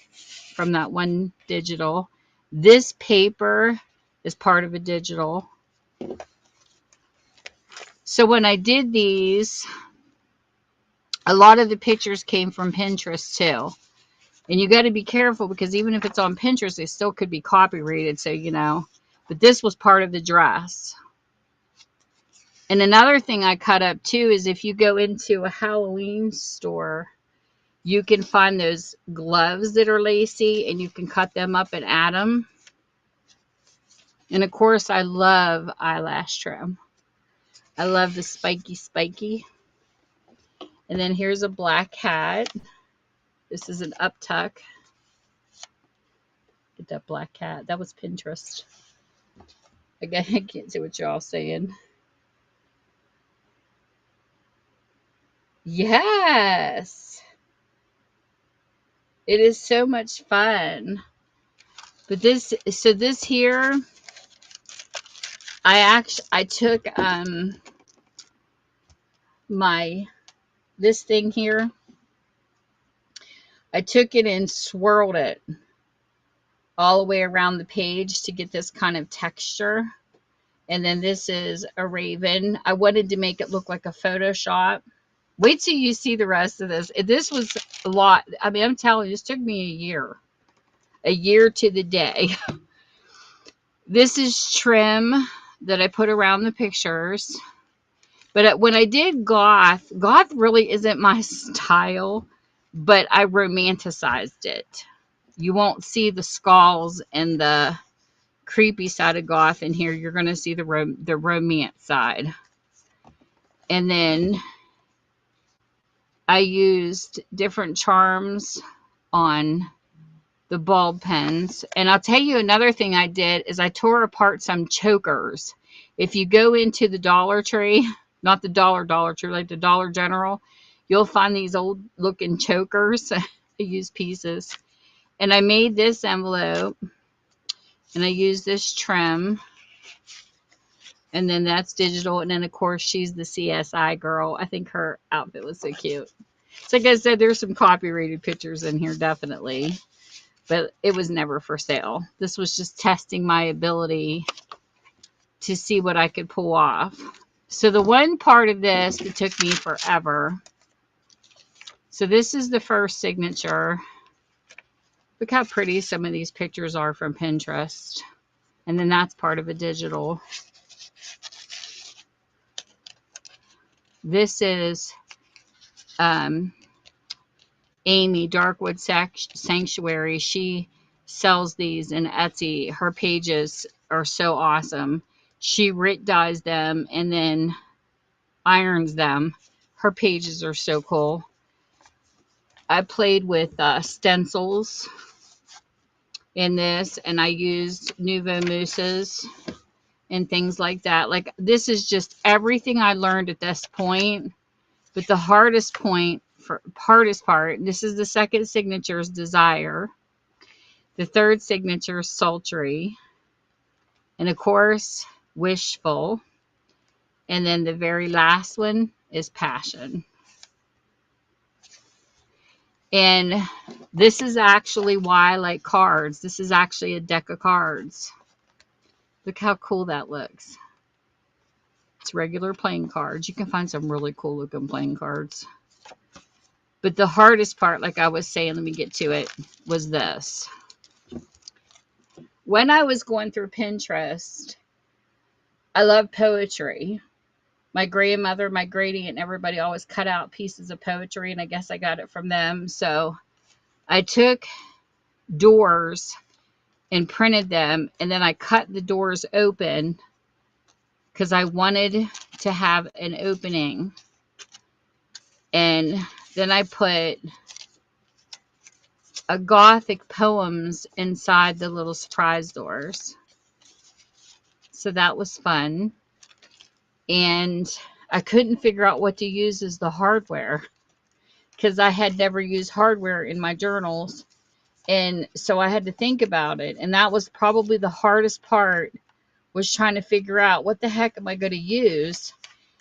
from that one digital. This paper is part of a digital. So when I did these, a lot of the pictures came from Pinterest too. And you got to be careful because even if it's on Pinterest, they still could be copyrighted. So, you know, but this was part of the dress. And another thing I cut up too is if you go into a Halloween store, you can find those gloves that are lacy and you can cut them up and add them. And of course, I love eyelash trim. I love the spiky. And then here's a black hat. This is an uptuck. Get that black hat. That was Pinterest. Again, I can't see what y'all saying. Yes. It is so much fun. But this here, I took this thing here. I took it and swirled it all the way around the page to get this kind of texture. And then this is a raven. I wanted to make it look like a Photoshop. Wait till you see the rest of this. This was a lot. I mean, I'm telling you, this took me a year to the day. This is trim that I put around the pictures. But when I did goth really isn't my style, but I romanticized it. You won't see the skulls and the creepy side of goth in here. You're going to see the romance side. And then I used different charms on the bulb pens. And I'll tell you another thing I did is I tore apart some chokers. If you go into the Dollar Tree, not the Dollar Tree, like the Dollar General, you'll find these old looking chokers. I use pieces. And I made this envelope And I use this trim. And then that's digital. And then, of course, she's the CSI girl. I think her outfit was so cute. So like I said, there's some copyrighted pictures in here, definitely. But it was never for sale. This was just testing my ability to see what I could pull off. So the one part of this that took me forever. So this is the first signature. Look how pretty some of these pictures are from Pinterest. And then that's part of a digital. This is Amy, Darkwood Sanctuary. She sells these in Etsy. Her pages are so awesome. She Rit dyes them and then irons them. Her pages are so cool. I played with stencils in this, and I used Nouveau Mousses and things like that. Like, this is just everything I learned at this point. But the hardest part, this is the second signature, is Desire. The third signature is Sultry. And of course, Wishful. And then the very last one is Passion. And this is actually why I like cards. This is actually a deck of cards. Look how cool that looks. It's regular playing cards. You can find some really cool looking playing cards. But the hardest part, like I was saying, let me get to it, was this. When I was going through Pinterest, I love poetry. My grandmother, my great aunt, and everybody always cut out pieces of poetry, and I guess I got it from them. So I took doors and printed them, and then I cut the doors open because I wanted to have an opening. And then I put a Gothic poems inside the little surprise doors. So that was fun. And I couldn't figure out what to use as the hardware because I had never used hardware in my journals. And so I had to think about it. And that was probably the hardest part, was trying to figure out what the heck am I going to use.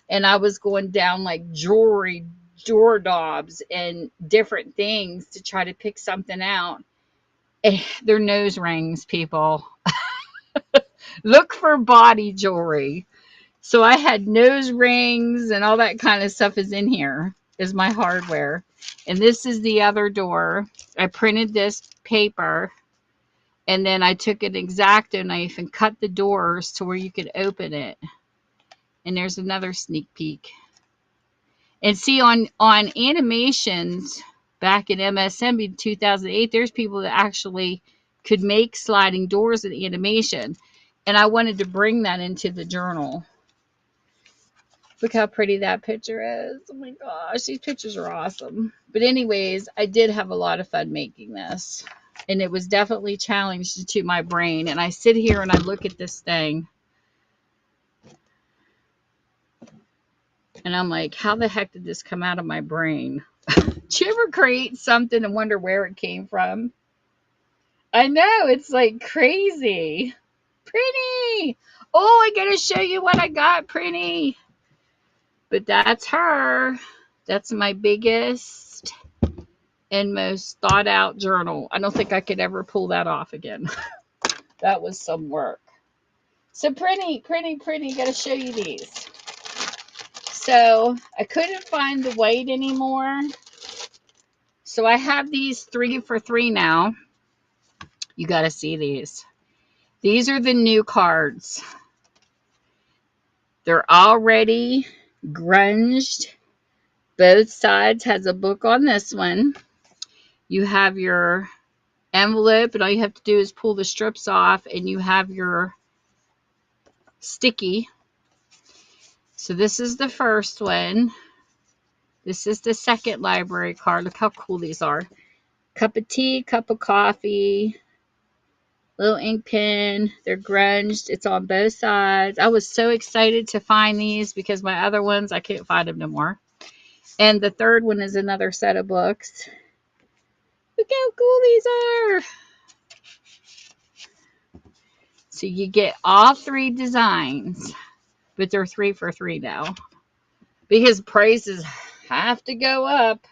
And I was going down like jewelry, doorknobs, and different things to try to pick something out. They're nose rings, people. Look for body jewelry. So I had nose rings and all that kind of stuff is in here, is my hardware. And this is the other door. I printed this paper, and then I took an X-Acto knife and cut the doors to where you could open it. And there's another sneak peek. And see, on animations back in MSM 2008, there's people that actually could make sliding doors in animation. And I wanted to bring that into the journal. Look how pretty that picture is. Oh my gosh, these pictures are awesome. But anyways, I did have a lot of fun making this. And it was definitely challenged to my brain. And I sit here and I look at this thing. And I'm like, how the heck did this come out of my brain? Did you ever create something and wonder where it came from? I know, it's like crazy. Pretty. Oh, I gotta show you what I got, Pretty. But that's her. That's my biggest and most thought out journal. I don't think I could ever pull that off again. That was some work. So Pretty. Gotta show you these. So I couldn't find the white anymore. So I have these 3 for $3 now. You got to see these. These are the new cards. They're already grunged. Both sides has a book on this one. You have your envelope, and all you have to do is pull the strips off, and you have your sticky. So this is the first one. This is the second library card. Look how cool these are. Cup of tea, cup of coffee, little ink pen. They're grunged. It's on both sides. I was so excited to find these because my other ones, I can't find them no more. And the third one is another set of books. Look how cool these are. So you get all 3 designs, but they're 3 for 3 now because prices have to go up.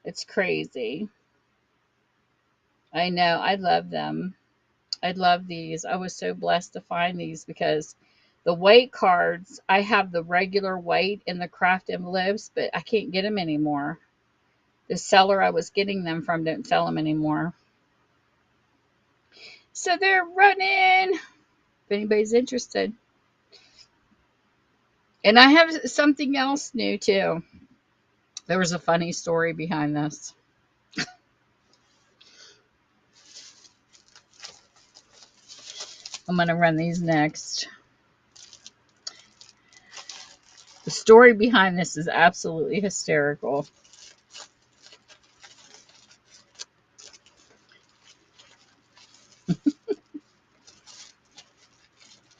It's crazy. I know. I love them. I love these. I was so blessed to find these because the white cards, I have the regular white and the craft envelopes, but I can't get them anymore. The seller I was getting them from don't sell them anymore. So they're running. If anybody's interested. And I have something else new too. There was a funny story behind this. I'm going to run these next. The story behind this is absolutely hysterical.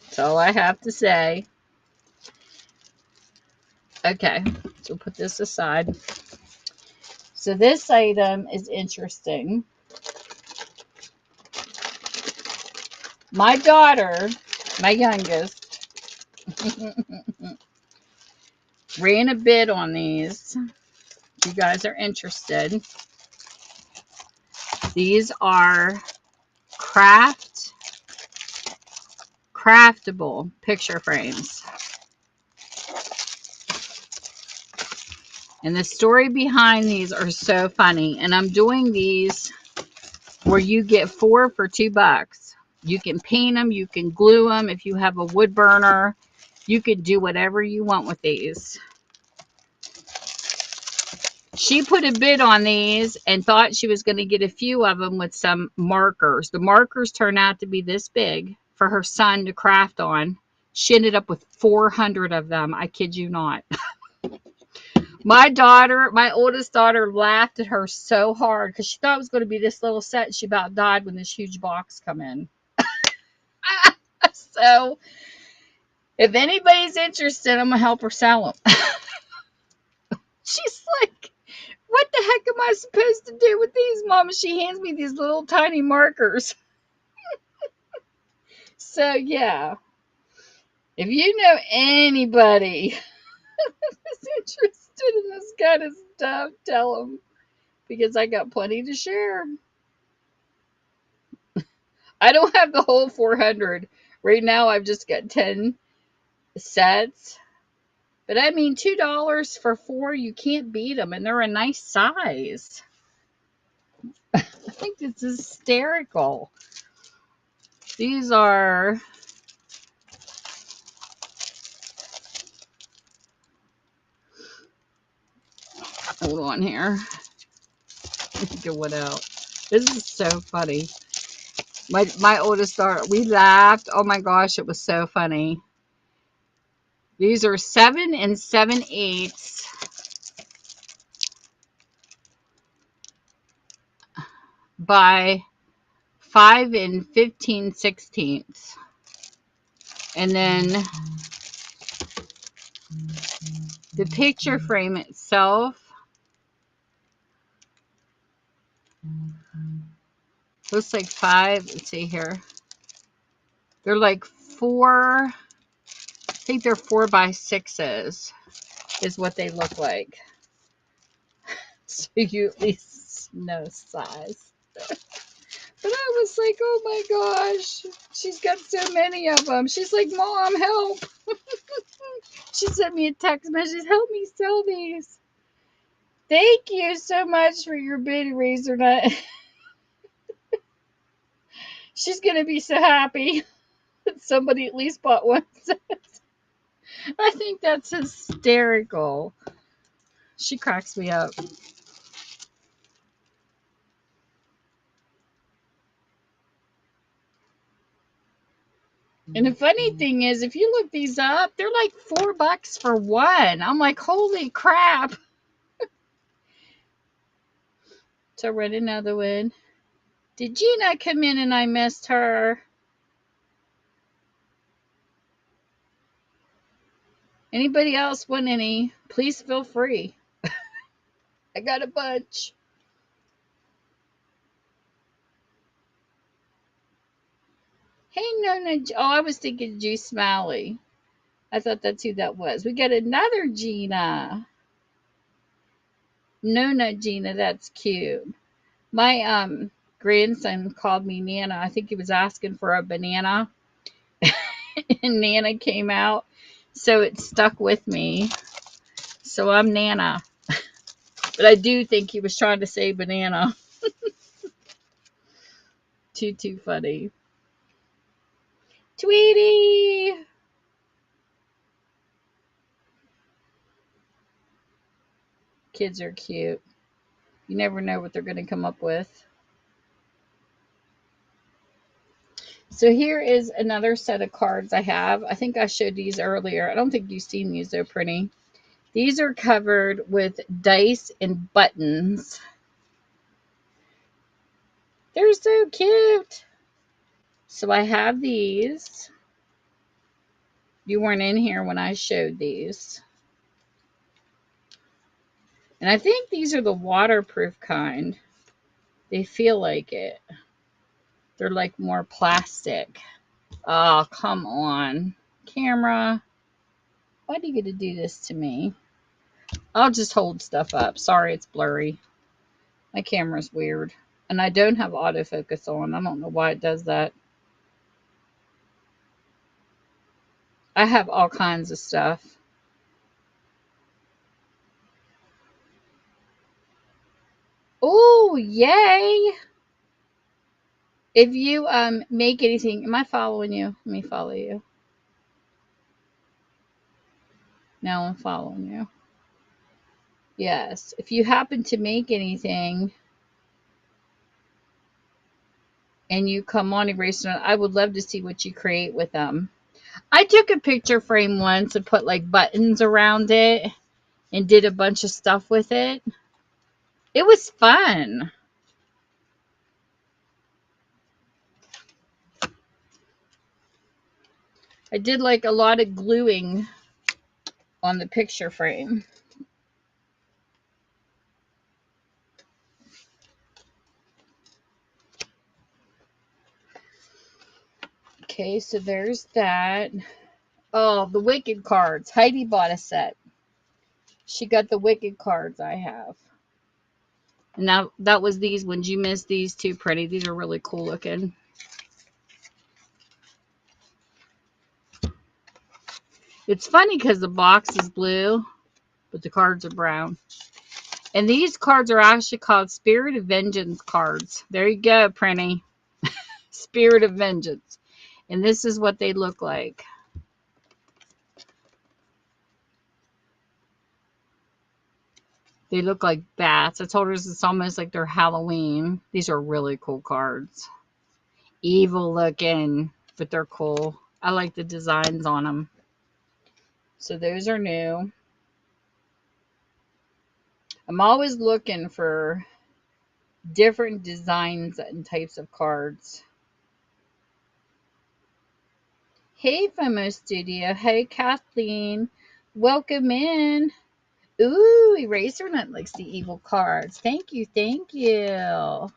That's all I have to say. Okay, so put this aside. So this item is interesting. My daughter, my youngest, ran a bid on these. If you guys are interested. These are craftable picture frames. And the story behind these are so funny. And I'm doing these where you get 4 for $2. You can paint them, you can glue them. If you have a wood burner, you can do whatever you want with these. She put a bid on these and thought she was going to get a few of them with some markers. The markers turned out to be this big for her son to craft on. She ended up with 400 of them. I kid you not. My oldest daughter, laughed at her so hard because she thought it was going to be this little set. She about died when this huge box come in. So if anybody's interested, I'm going to help her sell them. She's like, what the heck am I supposed to do with these, Mama? She hands me these little tiny markers. So, yeah. If you know anybody who's interested in this kind of stuff, tell them. Because I got plenty to share. I don't have the whole 400. Right now, I've just got 10 sets. But I mean, $2 for 4, you can't beat them. And they're a nice size. I think it's hysterical. These are... Hold on here. Get one out. This is so funny. My oldest daughter, we laughed. Oh my gosh, it was so funny. These are 7 7/8 by 5 15/16. And then the picture frame itself looks like 5. Let's see here. They're like 4. I think they're 4 by 6s is what they look like. So you at least know size. But I was like, oh my gosh, she's got so many of them. She's like, Mom, help. She sent me a text message, help me sell these. Thank you so much for your bid, Razor Nut. She's going to be so happy that somebody at least bought one. I think that's hysterical. She cracks me up. And the funny thing is, if you look these up, they're like $4 for one. I'm like, holy crap. So run another one. Did Gina come in and I missed her? Anybody else want any? Please feel free. I got a bunch. Hey, no, no. Oh, I was thinking G Smiley. I thought that's who that was. We got another Gina. No, no, Gina. That's cute. My grandson called me Nana. I think he was asking for a banana, and Nana came out, so it stuck with me. So I'm Nana, but I do think he was trying to say banana. Too funny. Tweety. Kids are cute. You never know what they're going to come up with. So here is another set of cards I have. I think I showed these earlier. I don't think you've seen these. They're pretty. These are covered with dice and buttons. They're so cute. So I have these. You weren't in here when I showed these. And I think these are the waterproof kind. They feel like it. They're like more plastic. Oh, come on. Camera. Why do you get to do this to me? I'll just hold stuff up. Sorry, it's blurry. My camera's weird. And I don't have autofocus on. I don't know why it does that. I have all kinds of stuff. Oh, yay! If you make anything, am I following you? Let me follow you. Now I'm following you. Yes. If you happen to make anything and you come on Erase, I would love to see what you create with them. I took a picture frame once and put like buttons around it and did a bunch of stuff with it. It was fun. I did like a lot of gluing on the picture frame. Okay, so there's that. Oh, the Wicked cards. Heidi bought a set. She got the Wicked cards I have. And now that was these ones. You missed these too, pretty. These are really cool looking. It's funny because the box is blue, but the cards are brown. And these cards are actually called Spirit of Vengeance cards. There you go, Prinny. Spirit of Vengeance. And this is what they look like. They look like bats. I told her it's almost like they're Halloween. These are really cool cards. Evil looking, but they're cool. I like the designs on them. So those are new. I'm always looking for different designs and types of cards. Hey, FOMO Studio. Hey, Kathleen. Welcome in. Ooh, Eraser Nut likes the evil cards. Thank you, thank you.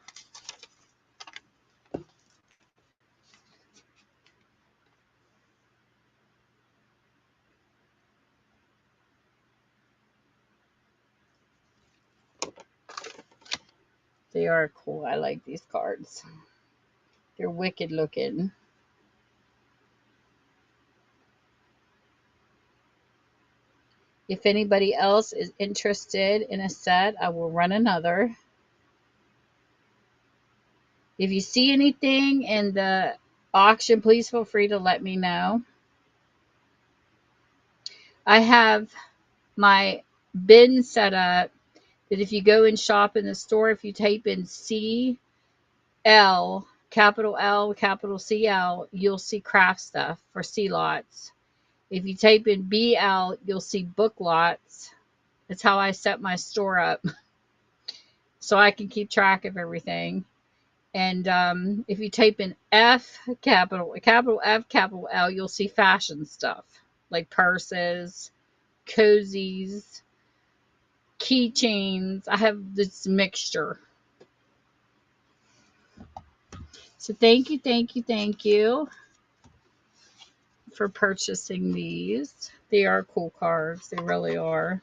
They are cool. I like these cards. They're wicked looking. If anybody else is interested in a set, I will run another. If you see anything in the auction, please feel free to let me know. I have my bin set up that if you go and shop in the store, if you type in CL, capital CL, you'll see craft stuff for C lots. If you type in BL, you'll see book lots. That's how I set my store up so I can keep track of everything. And if you type in F, capital F, capital L, you'll see fashion stuff like purses, cozies, keychains. I have this mixture. So thank you, thank you, thank you. for purchasing these. They are cool cards. They really are.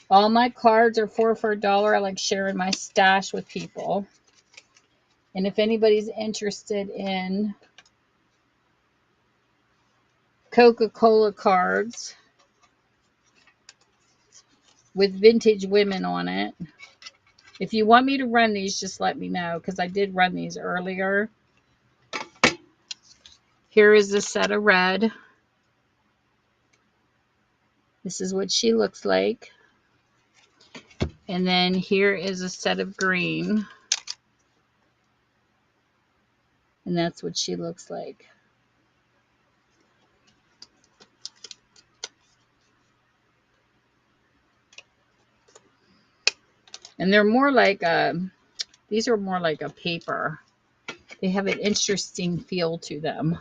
All my cards are 4 for $1. I like sharing my stash with people. And if anybody's interested in Coca-Cola cards with vintage women on it, if you want me to run these, just let me know, because I did run these earlier. Here is a set of red. This is what she looks like. And then here is a set of green. And that's what she looks like. And they're more like these are more like a paper. They have an interesting feel to them.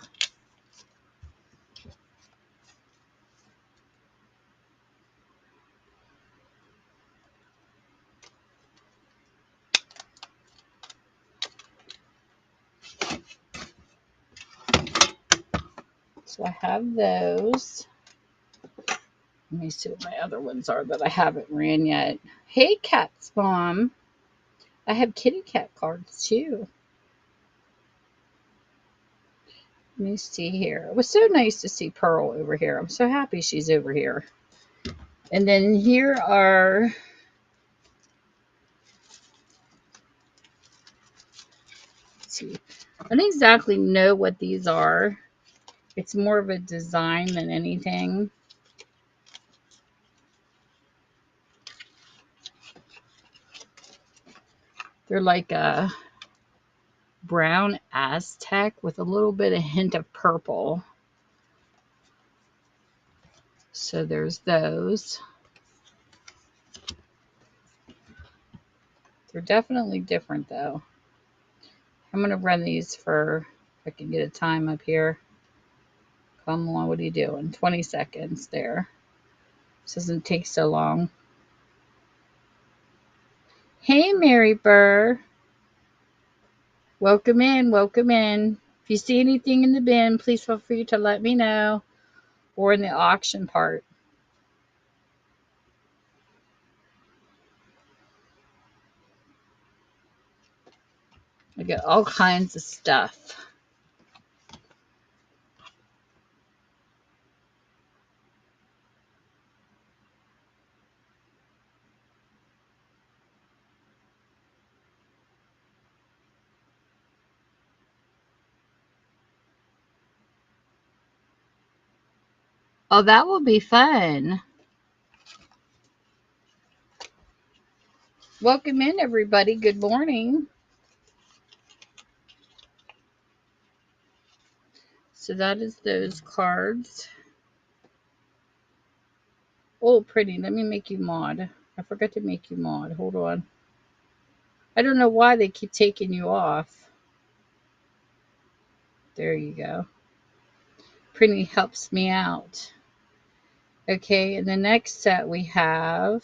So I have those. Let me see what my other ones are that I haven't ran yet. Hey, Cat's Mom. I have kitty cat cards too. Let me see here. It was so nice to see Pearl over here. I'm so happy she's over here. And then here are let's see. I don't exactly know what these are. It's more of a design than anything. They're like a brown Aztec with a little bit of hint of purple. So there's those. They're definitely different though. I'm going to run these for, if I can get a time up here. Come on, what are you doing? 20 seconds there. This doesn't take so long. Hey, Mary Burr. Welcome in, welcome in. If you see anything in the bin, please feel free to let me know, or in the auction part. I got all kinds of stuff. Oh, that will be fun. Welcome in, everybody. Good morning. So that is those cards. Oh, pretty. Let me make you mod. I forgot to make you mod. Hold on. I don't know why they keep taking you off. There you go. Pretty helps me out. Okay, and the next set we have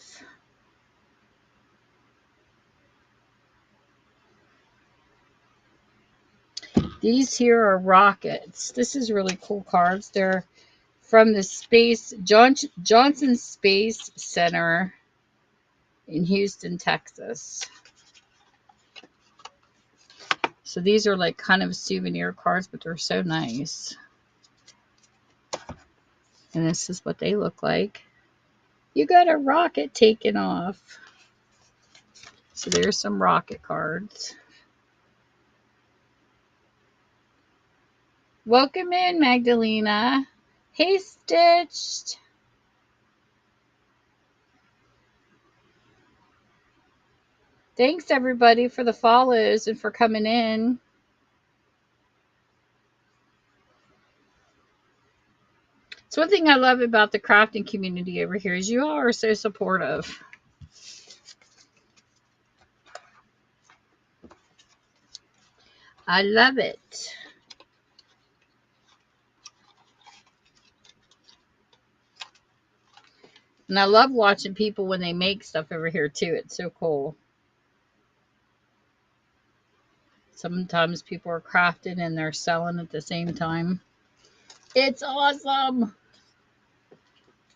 these here are rockets. This is really cool cards. They're from the Johnson Space Center in Houston, Texas. So these are like kind of souvenir cards, but they're so nice. And this is what they look like. You got a rocket taken off. So there's some rocket cards. Welcome in, Magdalena. Hey, Stitched. Thanks, everybody, for the follows and for coming in. So one thing I love about the crafting community over here is you all are so supportive. I love it. And I love watching people when they make stuff over here too. It's so cool. Sometimes people are crafting and they're selling at the same time. It's awesome.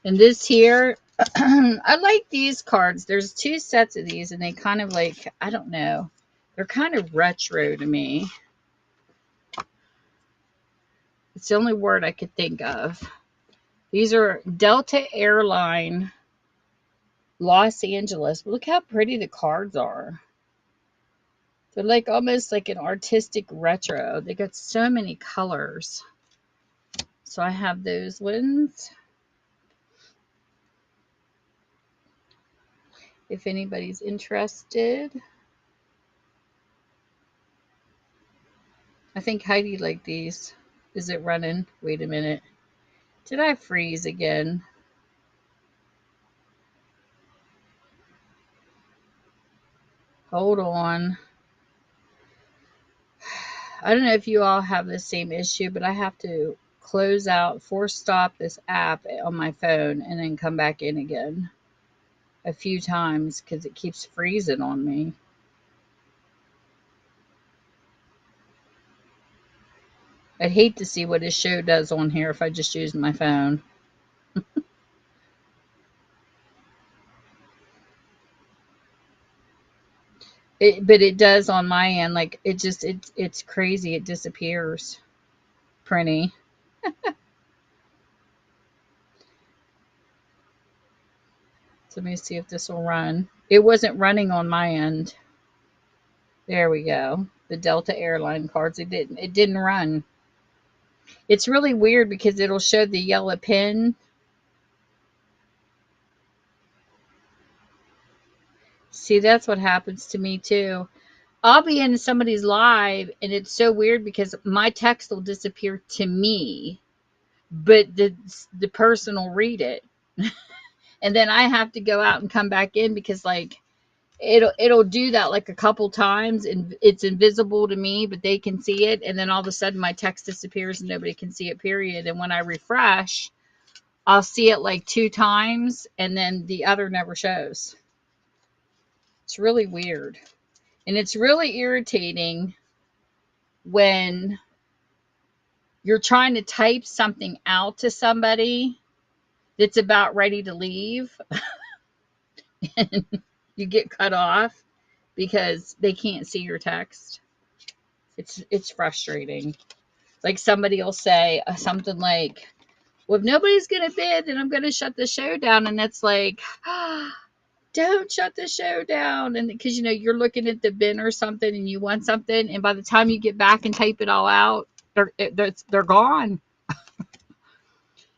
And this here, I like these cards. There's 2 sets of these, and they kind of like, I don't know. They're kind of retro to me. It's the only word I could think of. These are Delta Airline Los Angeles. Look how pretty the cards are. They're like almost like an artistic retro. They got so many colors. So I have those ones. If anybody's interested. I think Heidi liked these. Is it running? Wait a minute. Did I freeze again? Hold on. I don't know if you all have the same issue, but I have to close out, force stop this app on my phone, and then come back in again a few times because it keeps freezing on me. I'd hate to see what his show does on here if I just used my phone. But it does on my end. Like it's crazy. It disappears. Printy. So let me see if this will run. It wasn't running on my end. There we go. The Delta Airline cards. It didn't run. It's really weird because it'll show the yellow pin. See, that's what happens to me too. I'll be in somebody's live and it's so weird because my text will disappear to me, but the person will read it. And then I have to go out and come back in because like it'll do that like a couple times and it's invisible to me, but they can see it, and then all of a sudden my text disappears and nobody can see it, period. And when I refresh, I'll see it like 2 times and then the other never shows. It's really weird. And it's really irritating when you're trying to type something out to somebody that's about ready to leave and you get cut off because they can't see your text. It's frustrating. Like somebody will say something like, well, if nobody's going to bid, then I'm going to shut the show down. And it's like, don't shut the show down. And because, you know, you're looking at the bin or something and you want something. And by the time you get back and type it all out, they're gone.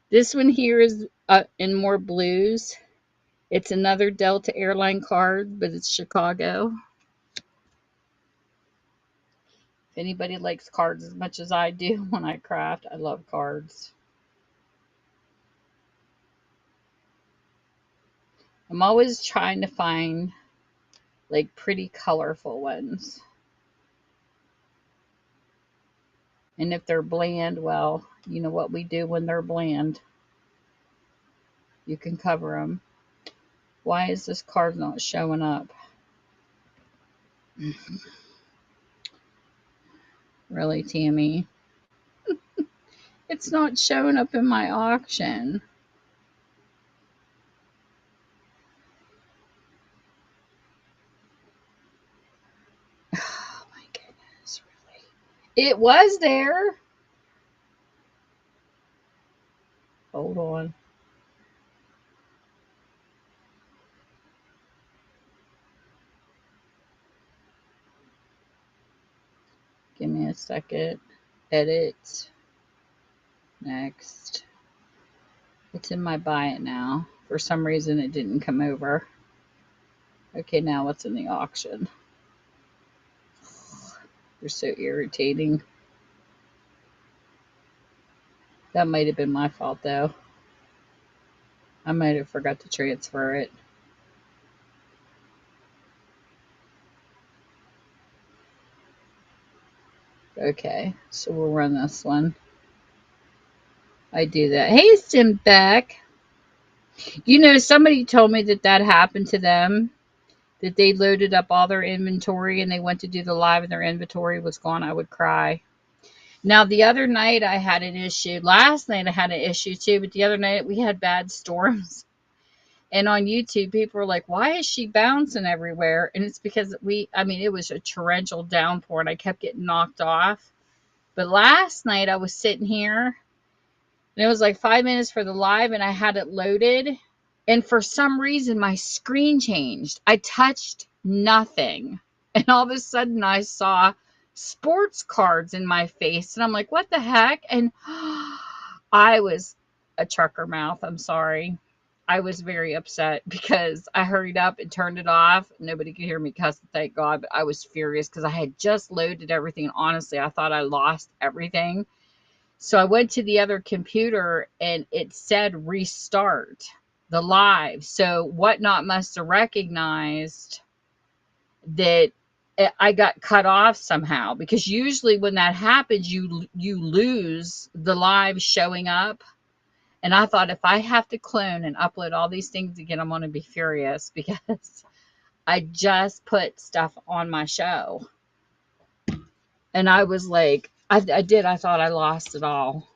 This one here is in more blues. It's another Delta Airline card, but it's Chicago. If anybody likes cards as much as I do when I craft, I love cards. I'm always trying to find like pretty colorful ones. And if they're bland, well, you know what we do when they're bland. You can cover them. Why is this card not showing up? Really, Tammy? It's not showing up in my auction. Oh my goodness, really? It was there. Hold on. Give me a second. Edit. Next. It's in my buy it now. For some reason it didn't come over. Okay, now what's in the auction? They're so irritating. That might have been my fault though. I might have forgot to transfer it. Okay, so we'll run this one. I do that. Hey, Simbeck. You know, somebody told me that happened to them. that they loaded up all their inventory and they went to do the live and their inventory was gone, I would cry. Now, the other night I had an issue. Last night I had an issue too, but the other night we had bad storms. And on YouTube, people were like, why is she bouncing everywhere? And it's because it was a torrential downpour and I kept getting knocked off. But last night I was sitting here and it was like 5 minutes for the live and I had it loaded. And for some reason, my screen changed. I touched nothing. And all of a sudden, I saw sports cards in my face. And I'm like, what the heck? And I was a trucker mouth. I'm sorry. I was very upset because I hurried up and turned it off. Nobody could hear me cuss, thank God. But I was furious because I had just loaded everything. And honestly, I thought I lost everything. So I went to the other computer and it said restart the live. So Whatnot must have recognized that I got cut off somehow, because usually when that happens, you lose the live showing up. And I thought, if I have to clone and upload all these things again, I'm going to be furious because I just put stuff on my show. And I was like, I thought I lost it all.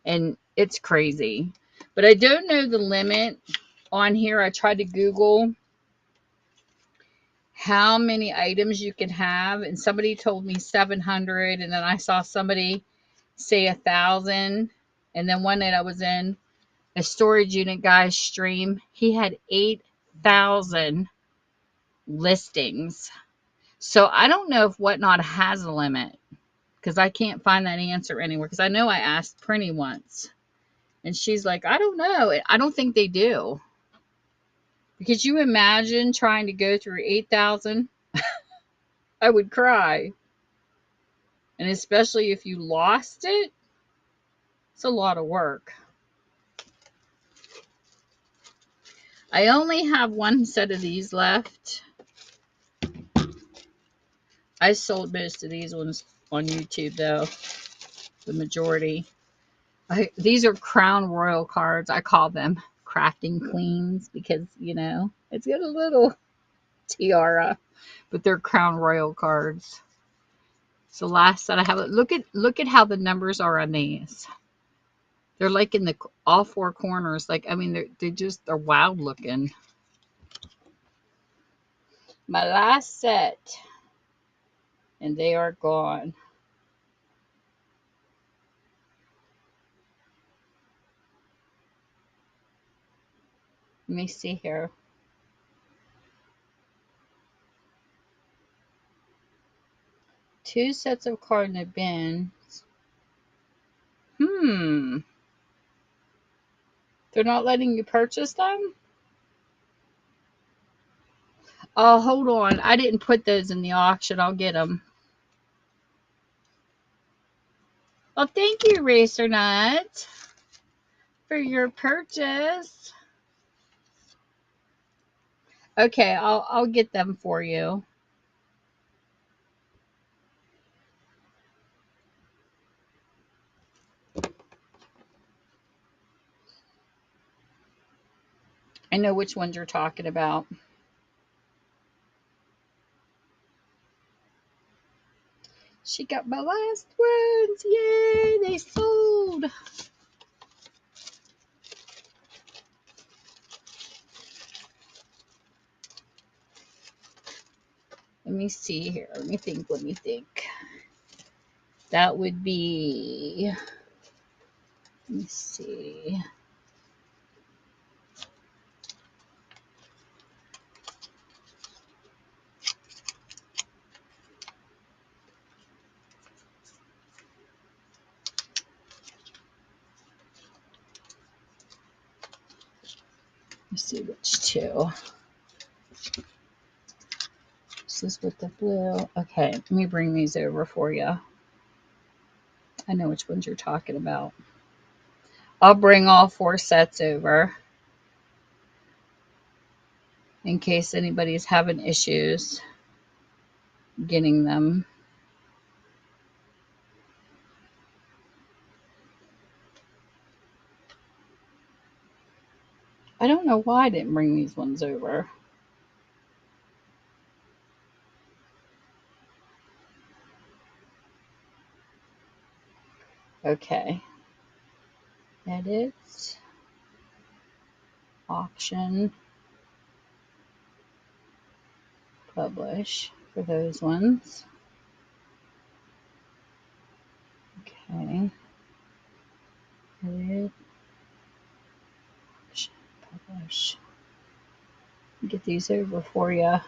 And it's crazy. But I don't know the limit on here. I tried to Google how many items you can have, and somebody told me 700, and then I saw somebody say 1,000. And then one night I was in a storage unit guy's stream. He had 8,000 listings. So I don't know if Whatnot has a limit, because I can't find that answer anywhere. Because I know I asked Prinny once, and she's like, I don't know. I don't think they do. Because you imagine trying to go through 8,000? I would cry. And especially if you lost it, it's a lot of work. I only have one set of these left. I sold most of these ones on YouTube, though. The majority. These are Crown Royal cards. I call them crafting queens because, it's got a little tiara. But they're Crown Royal cards. So last set I have. Look at how the numbers are on these. They're like in all four corners. They're wild looking. My last set, and they are gone. Let me see here. Two sets of cards in the bins. They're not letting you purchase them? Oh, hold on. I didn't put those in the auction. I'll get them. Well, thank you, Racer Nut, for your purchase. Okay, I'll get them for you. I know which ones you're talking about. She got my last ones. Yay, they sold. Let me see here. Let me think. That would be, let me see. Let's see which two. This is with the blue. Okay, let me bring these over for you. I know which ones you're talking about. I'll bring all four sets over in case anybody's having issues getting them. I don't know why I didn't bring these ones over. Okay. Edit. Auction. Publish for those ones. Okay. Edit. Auction. Publish. Get these over for you.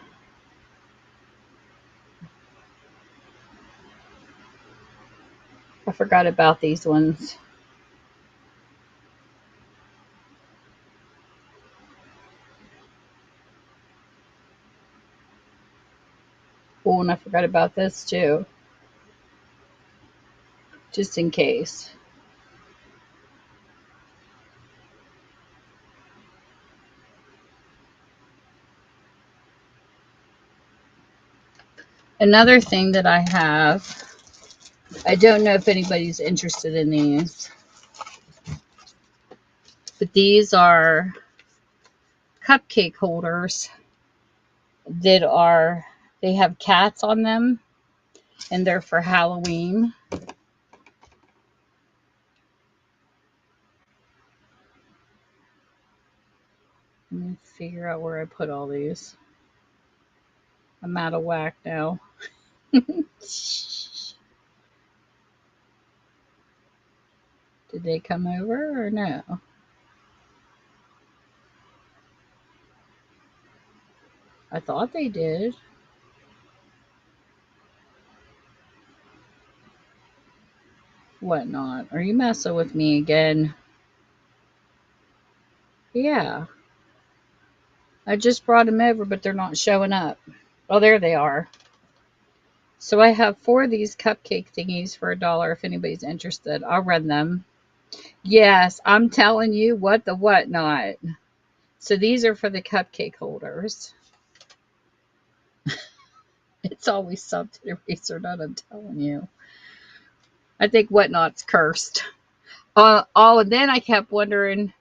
I forgot about these ones. Oh, and I forgot about this too. Just in case. Another thing that I have, I don't know if anybody's interested in these, but these are cupcake holders that are, they have cats on them and they're for Halloween. Let me figure out where I put all these. I'm out of whack now. Did they come over or no? I thought they did. Whatnot? Are you messing with me again? Yeah. I just brought them over, but they're not showing up. Oh, there they are. So I have 4 of these cupcake thingies for $1 if anybody's interested. I'll run them. Yes, I'm telling you what the whatnot. So these are for the cupcake holders. It's always something eraser nut, I'm telling you. I think whatnot's cursed. And then I kept wondering,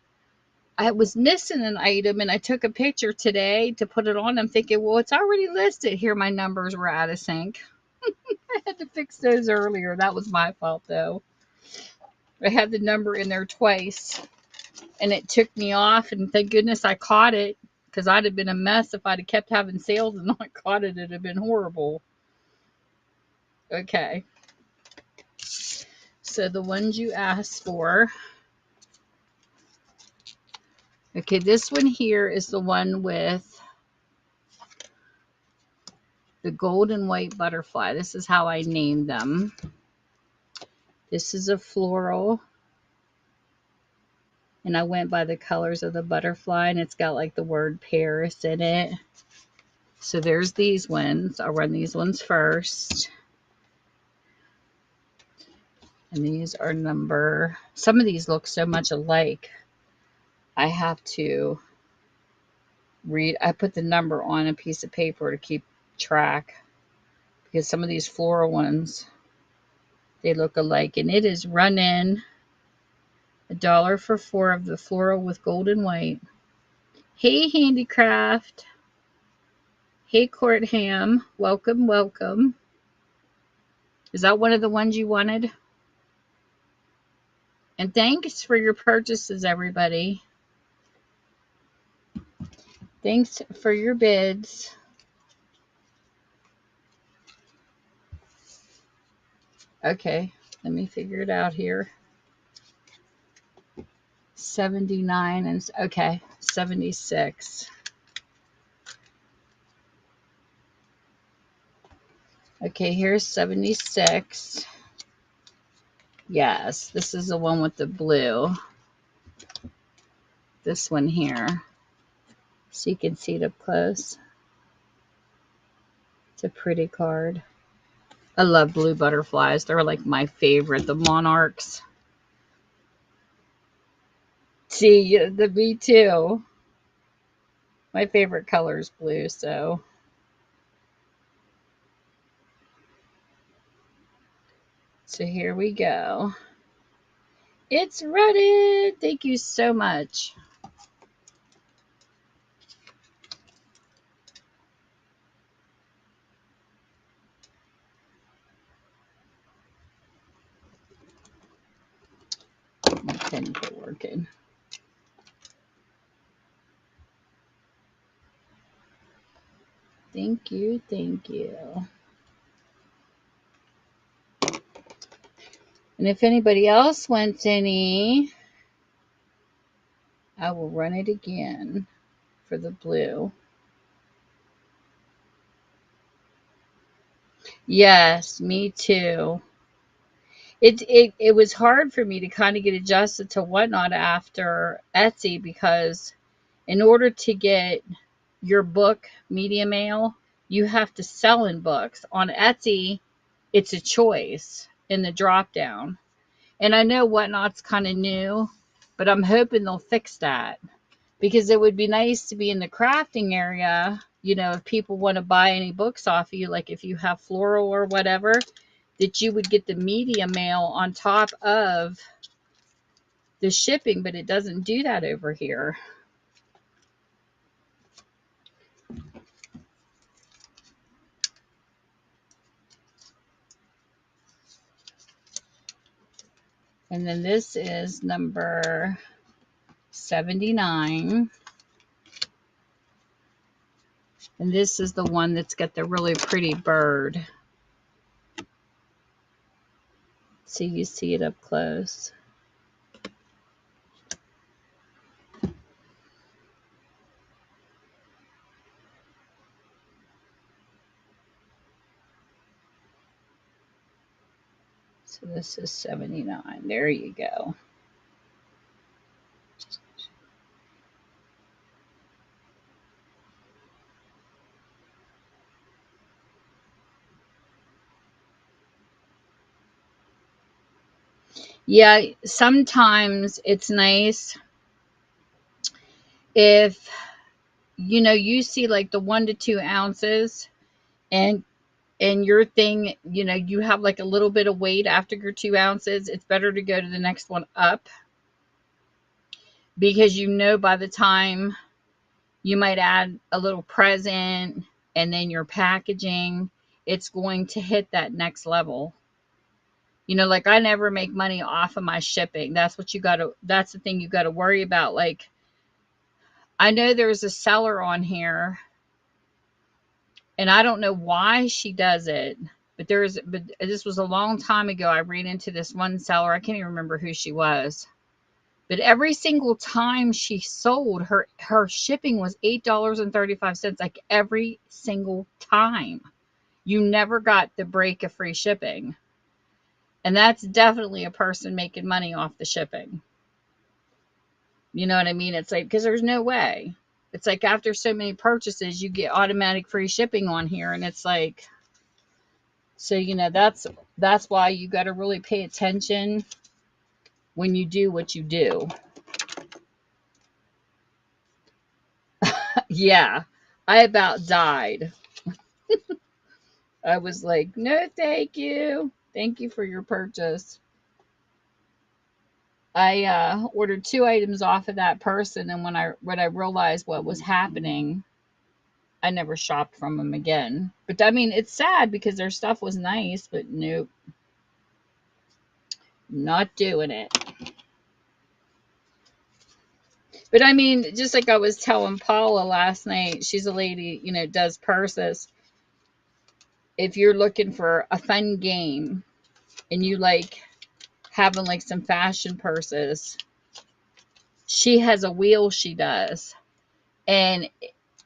I was missing an item and I took a picture today to put it on. I'm thinking, well, it's already listed. Here, my numbers were out of sync. I had to fix those earlier. That was my fault, though. I had the number in there twice and it took me off. And thank goodness I caught it because I'd have been a mess if I'd have kept having sales and not caught it. It'd have been horrible. Okay. So the ones you asked for. Okay, this one here is the one with the gold and white butterfly. This is how I named them. This is a floral. And I went by the colors of the butterfly, and it's got like the word Paris in it. So there's these ones. I'll run these ones first. And these are number, some of these look so much alike. I have to read, I put the number on a piece of paper to keep track because some of these floral ones, they look alike. And it is running $1 for 4 of the floral with gold and white. Hey, Handicraft. Hey, Courtham. Welcome, welcome. Is that one of the ones you wanted? And thanks for your purchases, everybody. Thanks for your bids. Okay, let me figure it out here. 79 and okay, 76. Okay, here's 76. Yes, this is the one with the blue. This one here. So you can see it up close. It's a pretty card. I love blue butterflies. They're like my favorite. The monarchs. See, the me too. My favorite color is blue, so. So here we go. It's ready. Thank you so much. Thank you. Thank you. And if anybody else wants any, I will run it again for the blue. Yes, me too. It was hard for me to kind of get adjusted to Whatnot after Etsy, because in order to get your book media mail, you have to sell in books. On Etsy, it's a choice in the drop down. And I know Whatnot's kind of new, but I'm hoping they'll fix that, because it would be nice to be in the crafting area. You know, if people want to buy any books off of you, like if you have floral or whatever, that you would get the media mail on top of the shipping, but it doesn't do that over here. And then this is number 79. And this is the one that's got the really pretty bird. So you see it up close. So this is 79. There you go. Yeah, sometimes it's nice if, you know, you see like the 1 to 2 ounces, and your thing, you know, you have like a little bit of weight after your 2 ounces. It's better to go to the next one up, because you know by the time you might add a little present and then your packaging, it's going to hit that next level. You know, like I never make money off of my shipping. That's the thing you got to worry about. Like, I know there's a seller on here, and I don't know why she does it, but this was a long time ago. I ran into this one seller. I can't even remember who she was. But every single time she sold, her shipping was $8.35, like every single time. You never got the break of free shipping. And that's definitely a person making money off the shipping. You know what I mean? It's like, because there's no way. It's like after so many purchases, you get automatic free shipping on here. And it's like, so, you know, that's why you got to really pay attention when you do what you do. Yeah, I about died. I was like, no, thank you. Thank you for your purchase. I ordered 2 items off of that person, and when I realized what was happening, I never shopped from them again. But I mean, it's sad because their stuff was nice, but nope, not doing it. But I mean, just like I was telling Paula last night, she's a lady, you know, does purses. If you're looking for a fun game and you like having like some fashion purses, she has a wheel she does. And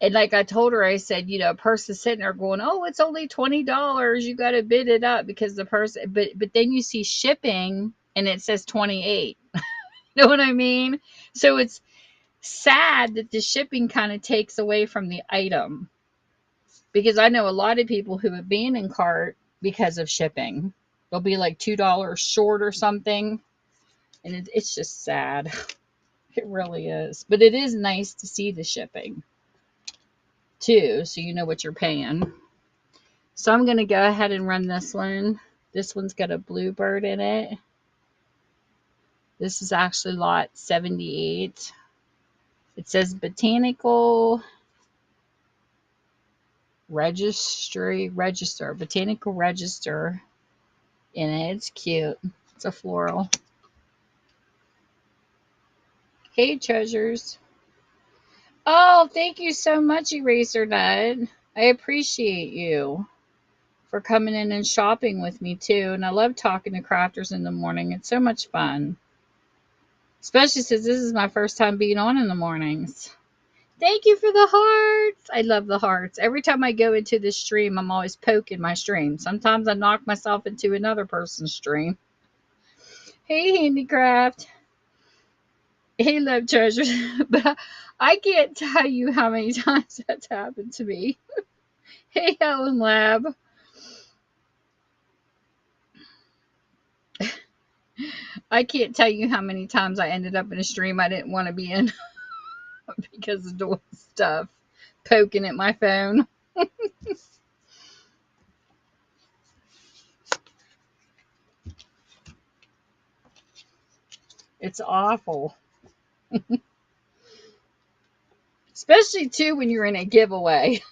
like I told her, I said, you know, a person sitting there going, oh, it's only $20. You got to bid it up because the person, but then you see shipping and it says 28. You know what I mean? So it's sad that the shipping kind of takes away from the item, because I know a lot of people who abandon cart because of shipping. They'll be like $2 short or something. And it's just sad. It really is. But it is nice to see the shipping too, so you know what you're paying. So I'm going to go ahead and run this one. This one's got a bluebird in it. This is actually lot 78. It says botanical botanical register in it. It's cute. It's a floral. Hey, treasures. Oh, thank you so much, Eraser Nut. I appreciate you for coming in and shopping with me too. And I love talking to crafters in the morning. It's so much fun, especially since this is my first time being on in the mornings. Thank you for the hearts. I love the hearts. Every time I go into this stream, I'm always poking my stream. Sometimes I knock myself into another person's stream. Hey, Handicraft. Hey, Love Treasures. But I can't tell you how many times that's happened to me. Hey, Helen Lab. I can't tell you how many times I ended up in a stream I didn't want to be in because of doing stuff, poking at my phone. It's awful. Especially, too, when you're in a giveaway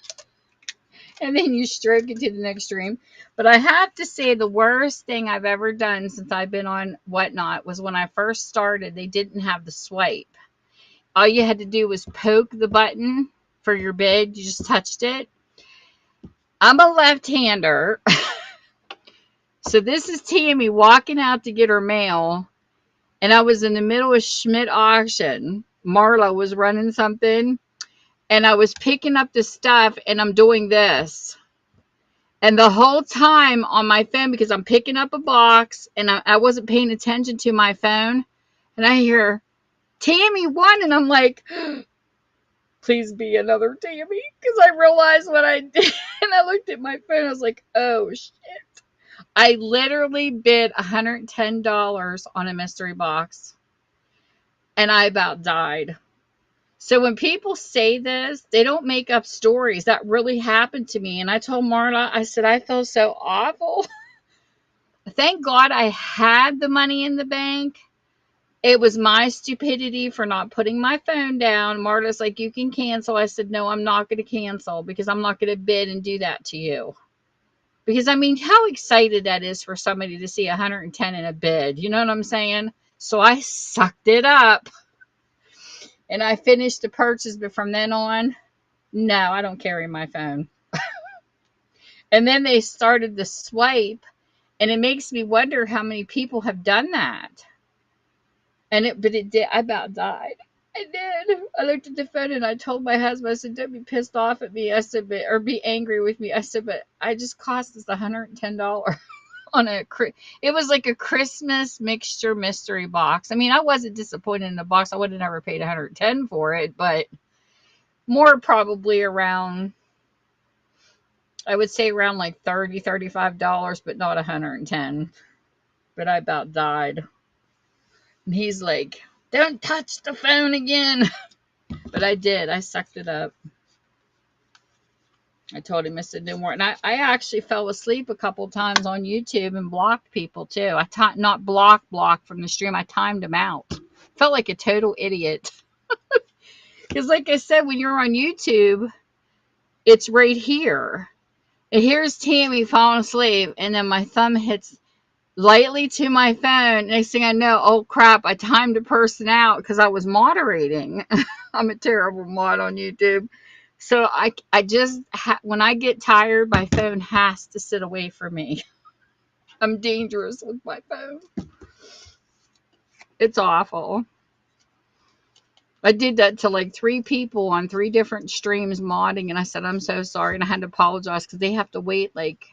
and then you stroke into the next stream. But I have to say, the worst thing I've ever done since I've been on Whatnot was when I first started, they didn't have the swipe. All you had to do was poke the button for your bid. You just touched it. I'm a left-hander. So this is Tammy walking out to get her mail. And I was in the middle of Schmidt auction. Marla was running something. And I was picking up the stuff and I'm doing this. And the whole time on my phone, because I'm picking up a box and I wasn't paying attention to my phone. And I hear, Tammy won. And I'm like, please be another Tammy. Because I realized what I did. And I looked at my phone. I was like, oh, shit. I literally bid $110 on a mystery box. And I about died. So when people say this, they don't make up stories. That really happened to me. And I told Marla, I said, I feel so awful. Thank God I had the money in the bank. It was my stupidity for not putting my phone down. Marta's like, you can cancel. I said, no, I'm not going to cancel because I'm not going to bid and do that to you. Because, I mean, how excited that is for somebody to see 110 in a bid. You know what I'm saying? So I sucked it up. And I finished the purchase. But from then on, no, I don't carry my phone. And then they started the swipe. And it makes me wonder how many people have done that. But it did. I about died. I did. I looked at the phone and I told my husband, I said, don't be pissed off at me. I said, or be angry with me. I said, but I just cost us $110 on it was like a Christmas mixture mystery box. I mean, I wasn't disappointed in the box. I would have never paid $110 for it, but more probably around, I would say around like $30, $35, but not $110. But I about died. And he's like, don't touch the phone again. But I did. I sucked it up. I told him, I said, no more. And I actually fell asleep a couple times on YouTube and blocked people too. Not block from the stream. I timed them out. Felt like a total idiot. Because like I said, when you're on YouTube, it's right here. And here's Tammy falling asleep. And then my thumb hits lightly to my phone. Next thing I know, oh crap, I timed a person out because I was moderating. I'm a terrible mod on YouTube. So I just, when I get tired, my phone has to sit away from me. I'm dangerous with my phone. It's awful. I did that to like 3 people on 3 different streams modding, and I said, I'm so sorry. And I had to apologize because they have to wait like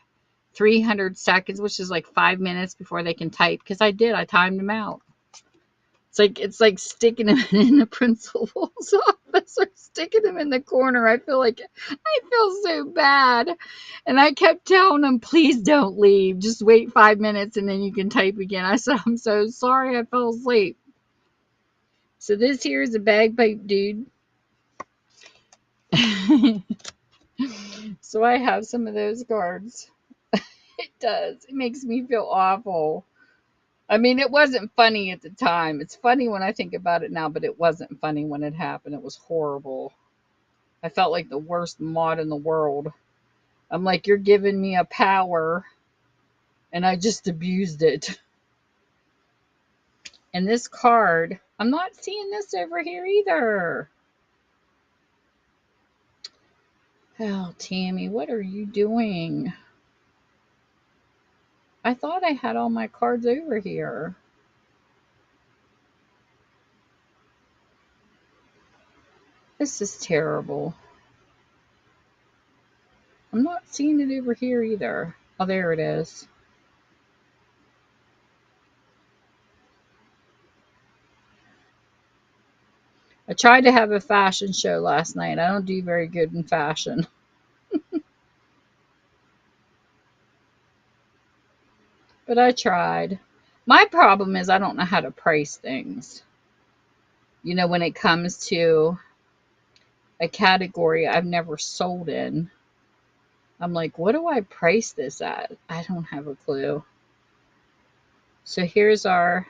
300 seconds, which is like 5 minutes before they can type. Because I timed them out. It's like sticking him in the principal's office or sticking him in the corner. I feel so bad. And I kept telling him, please don't leave. Just wait 5 minutes and then you can type again. I said, I'm so sorry I fell asleep. So this here is a bagpipe dude. So I have some of those cards. It does. It makes me feel awful. I mean, it wasn't funny at the time. It's funny when I think about it now, but it wasn't funny when it happened. It was horrible. I felt like the worst mod in the world. I'm like, you're giving me a power, and I just abused it. And this card, I'm not seeing this over here either. Oh, Tammy, what are you doing? I thought I had all my cards over here. This is terrible. I'm not seeing it over here either. Oh, there it is. I tried to have a fashion show last night. I don't do very good in fashion, but I tried. My problem is I don't know how to price things. When it comes to a category I've never sold in, I'm like, what do I price this at? I don't have a clue. So here's our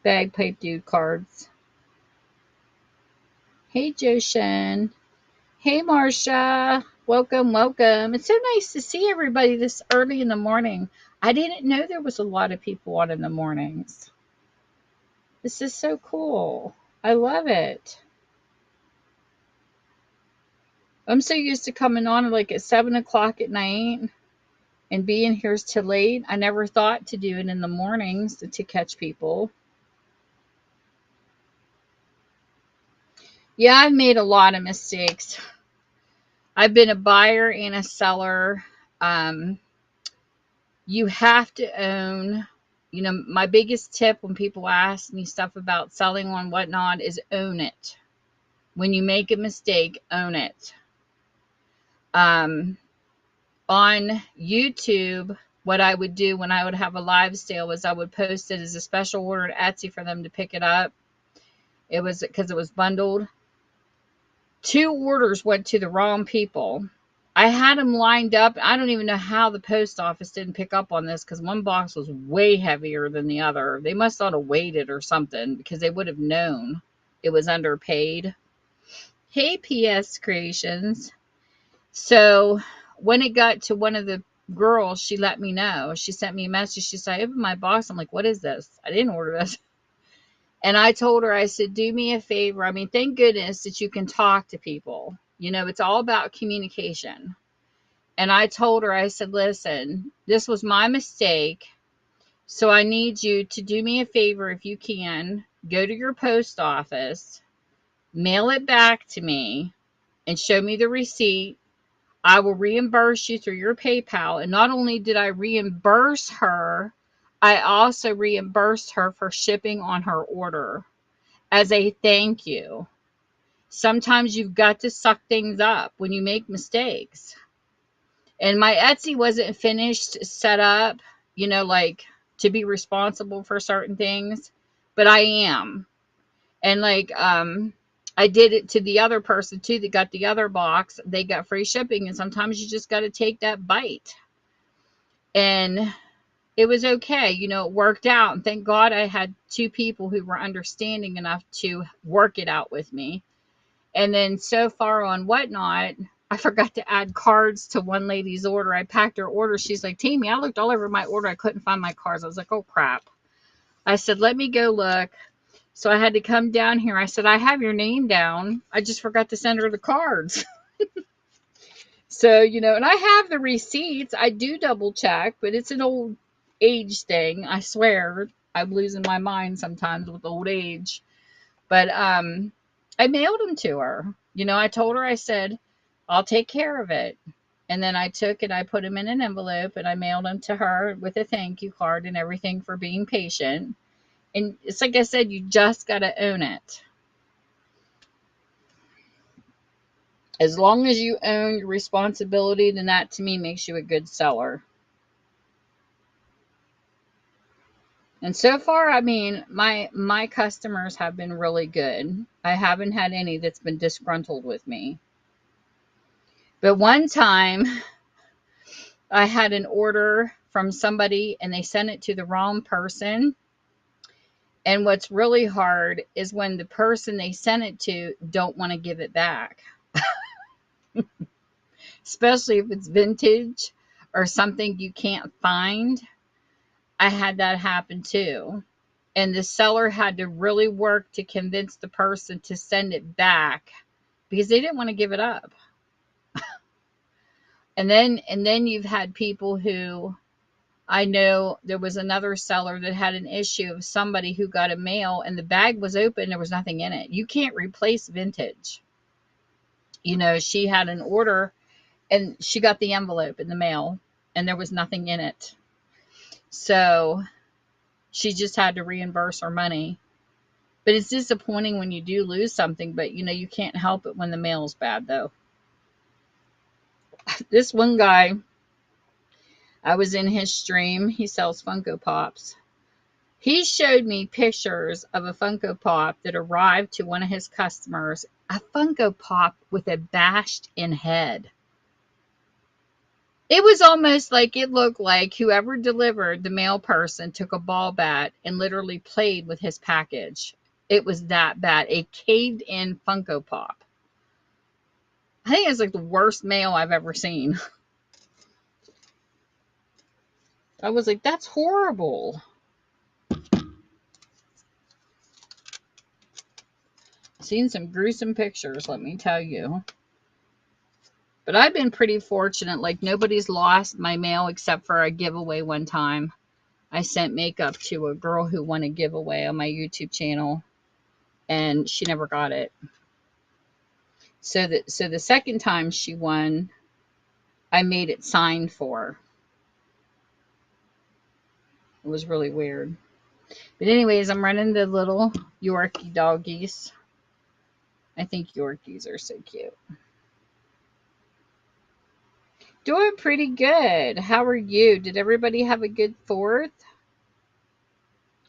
bagpipe dude cards. Hey, Joshen. Hey, Marcia. Welcome, welcome. It's so nice to see everybody this early in the morning. I didn't know there was a lot of people on in the mornings. This is so cool. I love it. I'm so used to coming on like at 7 o'clock at night and being here till late. I never thought to do it in the mornings to catch people. Yeah, I've made a lot of mistakes. I've been a buyer and a seller. Um, you have to own, my biggest tip when people ask me stuff about selling on whatnot is own it. When you make a mistake, own it. On YouTube, what I would do when I would have a live sale was I would post it as a special order at Etsy for them to pick it up. It was because it was bundled. 2 orders went to the wrong people. I had them lined up. I don't even know how the post office didn't pick up on this because one box was way heavier than the other. They must not have weighed it or something because they would have known it was underpaid. Hey, PS Creations. So when it got to one of the girls, she let me know. She sent me a message. She said, I opened my box. I'm like, what is this? I didn't order this. And I told her, I said, do me a favor. I mean, thank goodness that you can talk to people. It's all about communication. And I told her, I said, listen, this was my mistake. So I need you to do me a favor if you can. Go to your post office, mail it back to me, and show me the receipt. I will reimburse you through your PayPal. And not only did I reimburse her, I also reimbursed her for shipping on her order as a thank you. Sometimes you've got to suck things up when you make mistakes. And my Etsy wasn't finished set up, like to be responsible for certain things, but I am. And I did it to the other person too that got the other box. They got free shipping, and sometimes you just got to take that bite. And it was okay. It worked out. And thank God I had 2 people who were understanding enough to work it out with me. And then so far on whatnot, I forgot to add cards to one lady's order. I packed her order. She's like, Tammy, I looked all over my order. I couldn't find my cards. I was like, oh, crap. I said, let me go look. So I had to come down here. I said, I have your name down. I just forgot to send her the cards. So, and I have the receipts. I do double check, but it's an old age thing. I swear I'm losing my mind sometimes with old age. But I mailed them to her. I told her, I said, I'll take care of it. And then I took and I put them in an envelope and I mailed them to her with a thank you card and everything for being patient. And it's like I said, you just got to own it. As long as you own your responsibility, then that to me makes you a good seller. And so far, I mean, my customers have been really good. I haven't had any that's been disgruntled with me. But one time I had an order from somebody and they sent it to the wrong person. And what's really hard is when the person they sent it to don't want to give it back. Especially if it's vintage or something you can't find. I had that happen too. And the seller had to really work to convince the person to send it back because they didn't want to give it up. And then you've had people who, I know there was another seller that had an issue of somebody who got a mail and the bag was open, there was nothing in it. You can't replace vintage. She had an order and she got the envelope in the mail and there was nothing in it. So she just had to reimburse her money. But it's disappointing when you do lose something, but you can't help it when the mail's bad though. This one guy, I was in his stream. He sells Funko Pops. He showed me pictures of a Funko Pop that arrived to one of his customers, a Funko Pop with a bashed in head. It was almost like it looked like whoever delivered, the mail person, took a ball bat and literally played with his package. It was that bad. A caved in Funko Pop. I think it's like the worst mail I've ever seen. I was like, that's horrible. Seen some gruesome pictures, let me tell you. But I've been pretty fortunate. Like, nobody's lost my mail except for a giveaway one time. I sent makeup to a girl who won a giveaway on my YouTube channel, and she never got it. So the second time she won, I made it signed for her. It was really weird. But anyways, I'm running the little Yorkie doggies. I think Yorkies are so cute. Doing pretty good. How are you? Did everybody have a good 4th?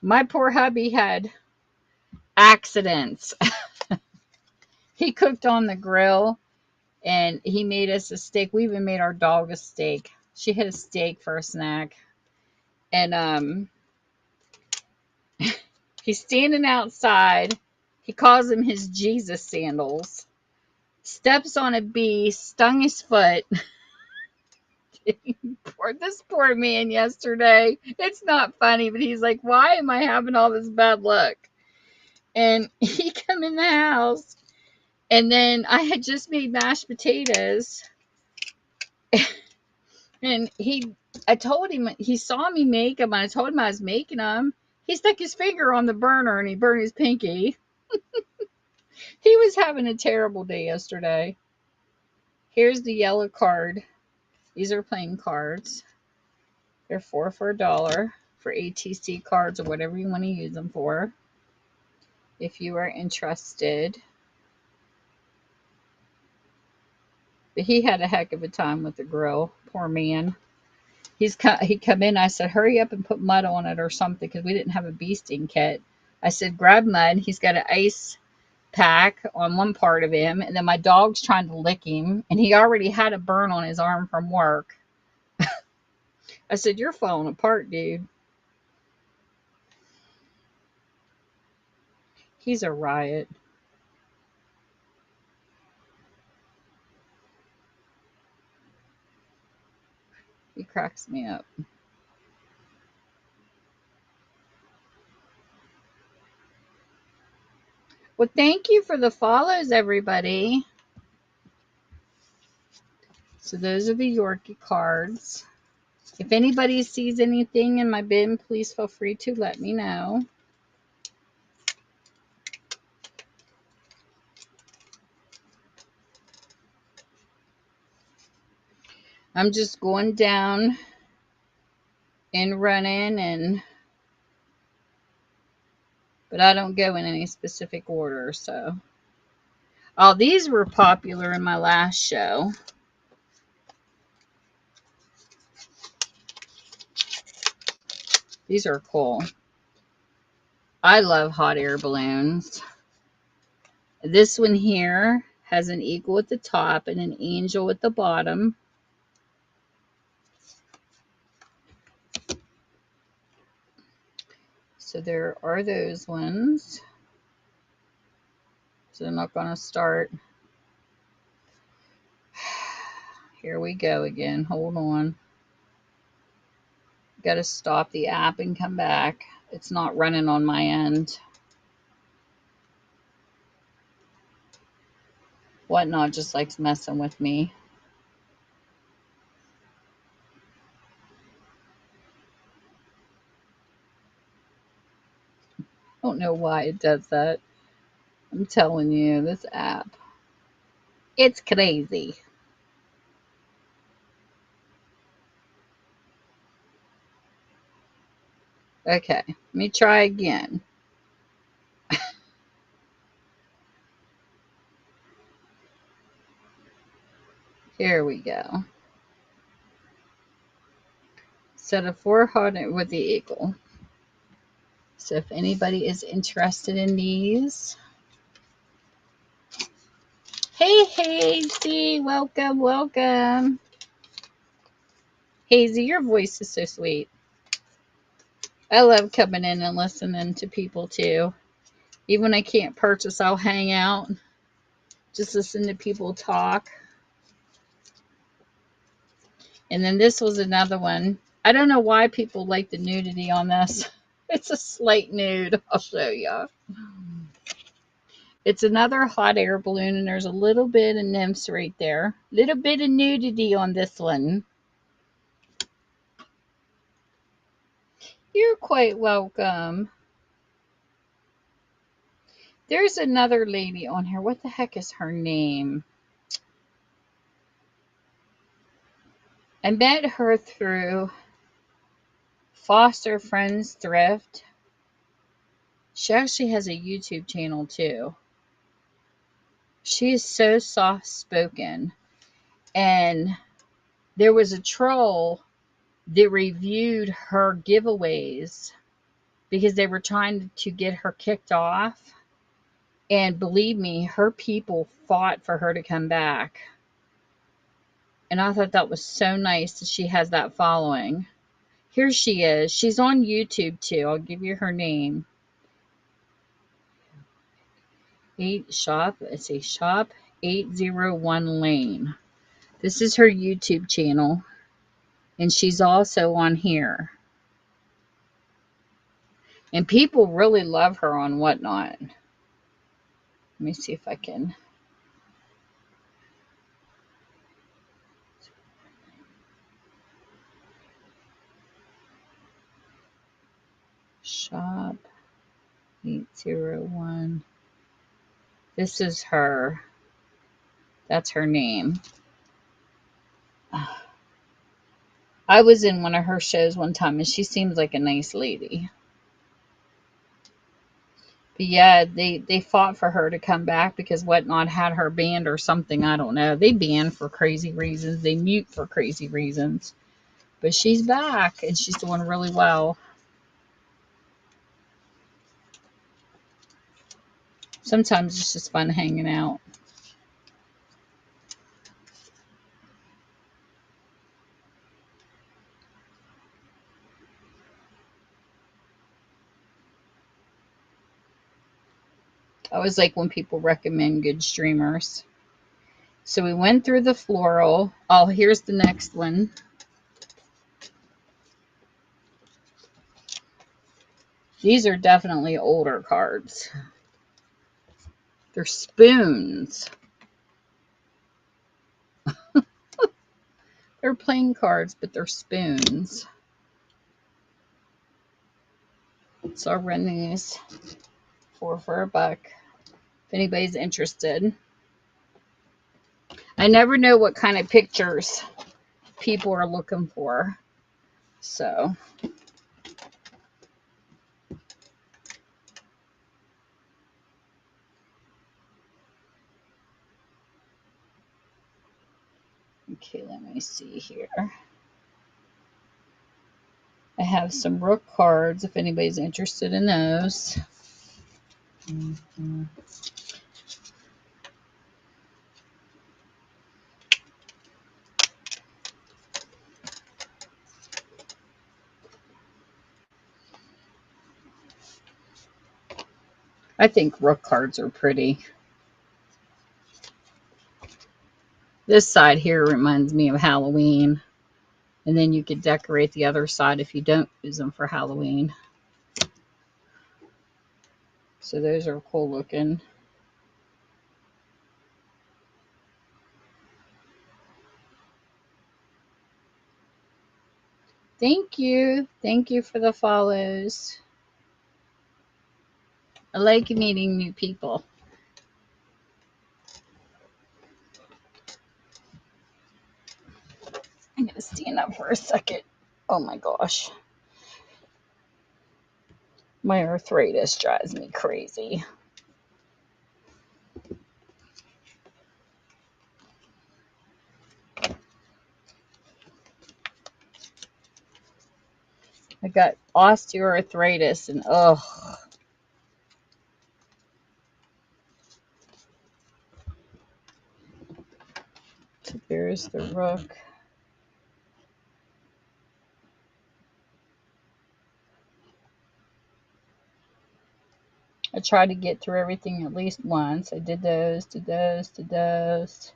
My poor hubby had accidents. He cooked on the grill and he made us a steak. We even made our dog a steak. She had a steak for a snack. And he's standing outside. He calls them his Jesus sandals. Steps on a bee, stung his foot. This poor man yesterday. It's not funny, but he's like, why am I having all this bad luck? And he come in the house, and then I had just made mashed potatoes. And I told him, he saw me make them, and I told him I was making them. He stuck his finger on the burner, and he burned his pinky. He was having a terrible day yesterday. Here's the yellow card. These are playing cards. They're 4 for $1 for ATC cards or whatever you want to use them for. If you are interested. But he had a heck of a time with the grill. Poor man. He come in. I said, hurry up and put mud on it or something because we didn't have a bee sting kit. I said, grab mud. He's got an ice pack on one part of him. And then my dog's trying to lick him. And he already had a burn on his arm from work. I said, you're falling apart, dude. He's a riot. He cracks me up. Well, thank you for the follows, everybody. So those are the Yorkie cards. If anybody sees anything in my bin, please feel free to let me know. I'm just going down and running, but I don't go in any specific order. So, oh, these were popular in my last show. These are cool. I love hot air balloons. This one here has an eagle at the top and an angel at the bottom. So there are those ones. So I'm not going to start. Here we go again. Hold on. Got to stop the app and come back. It's not running on my end. Whatnot just likes messing with me. I don't know why it does that. I'm telling you, this app. It's crazy. Okay, let me try again. Here we go. Set a 400 with the eagle. So if anybody is interested in these. Hey, Hazy, welcome, welcome. Hazy, your voice is so sweet. I love coming in and listening to people too. Even when I can't purchase, I'll hang out, just listen to people talk. And then this was another one. I don't know why people like the nudity on this. It's a slight nude. I'll show you. It's another hot air balloon, and there's a little bit of nymphs right there. Little bit of nudity on this one. You're quite welcome. There's another lady on here. What the heck is her name? I met her through Foster Friends Thrift. She actually has a YouTube channel too. She is so soft spoken. And there was a troll that reviewed her giveaways because they were trying to get her kicked off. And believe me, her people fought for her to come back. And I thought that was so nice that she has that following. Here she is. She's on YouTube too. I'll give you her name. It's a shop 801 Lane. This is her YouTube channel. And she's also on here. And people really love her on Whatnot. Let me see if I can. Shop 801. This is her. That's her name. I was in one of her shows one time, and she seems like a nice lady. But yeah, they fought for her to come back because Whatnot had her banned or something. I don't know. They ban for crazy reasons. They mute for crazy reasons. But she's back, and she's doing really well. Sometimes it's just fun hanging out. I always like when people recommend good streamers. So we went through the floral. Oh, here's the next one. These are definitely older cards. They're spoons. They're playing cards, but they're spoons. So I'll run these for $1. If anybody's interested. I never know what kind of pictures people are looking for. So okay, let me see here. I have some rook cards if anybody's interested in those. I think rook cards are pretty. This side here reminds me of Halloween. And then you could decorate the other side if you don't use them for Halloween. So those are cool looking. Thank you. Thank you for the follows. I like meeting new people. I'm going to stand up for a second. Oh my gosh. My arthritis drives me crazy. I got osteoarthritis and ugh. So there's the rook. I tried to get through everything at least once. I did those, did those, did those.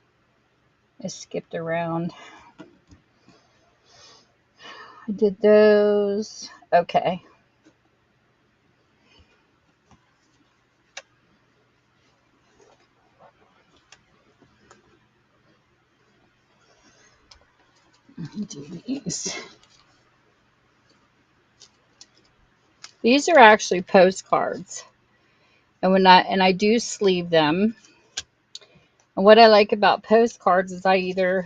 I skipped around. I did those. Okay. Do these. These are actually postcards. And I do sleeve them. And what I like about postcards is I either,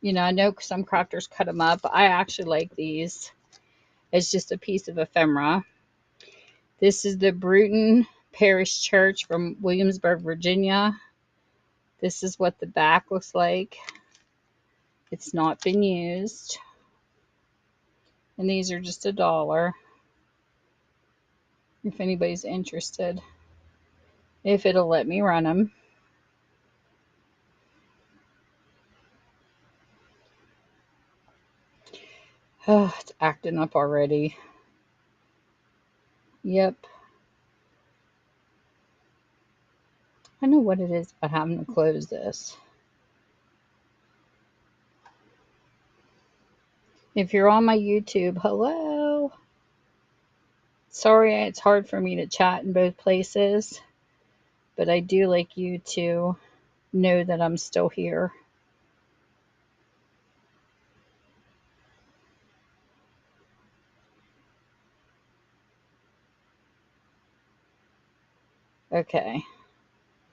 I know some crafters cut them up. I actually like these. It's just a piece of ephemera. This is the Bruton Parish Church from Williamsburg, Virginia. This is what the back looks like. It's not been used. And these are just $1 if anybody's interested. If it'll let me run them. Oh, it's acting up already. Yep. I know what it is about having to close this. If you're on my YouTube, hello. Sorry, it's hard for me to chat in both places, but I do like you to know that I'm still here. Okay,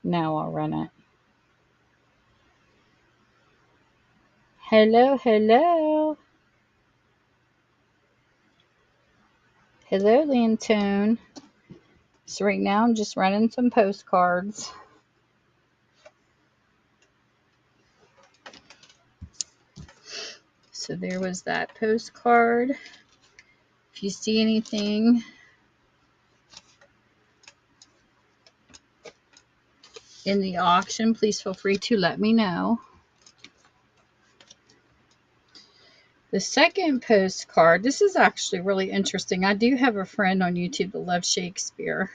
now I'll run it. Hello, hello. Hello, Lantone. So right now I'm just running some postcards. So there was that postcard. If you see anything in the auction, please feel free to let me know. The second postcard, this is actually really interesting. I do have a friend on YouTube that loves Shakespeare.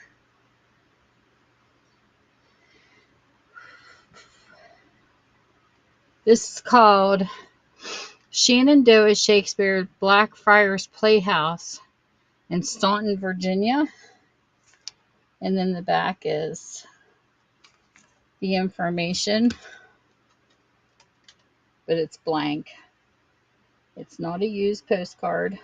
This is called Shenandoah Shakespeare Blackfriars Playhouse in Staunton, Virginia. And then the back is the information, but it's blank. It's not a used postcard.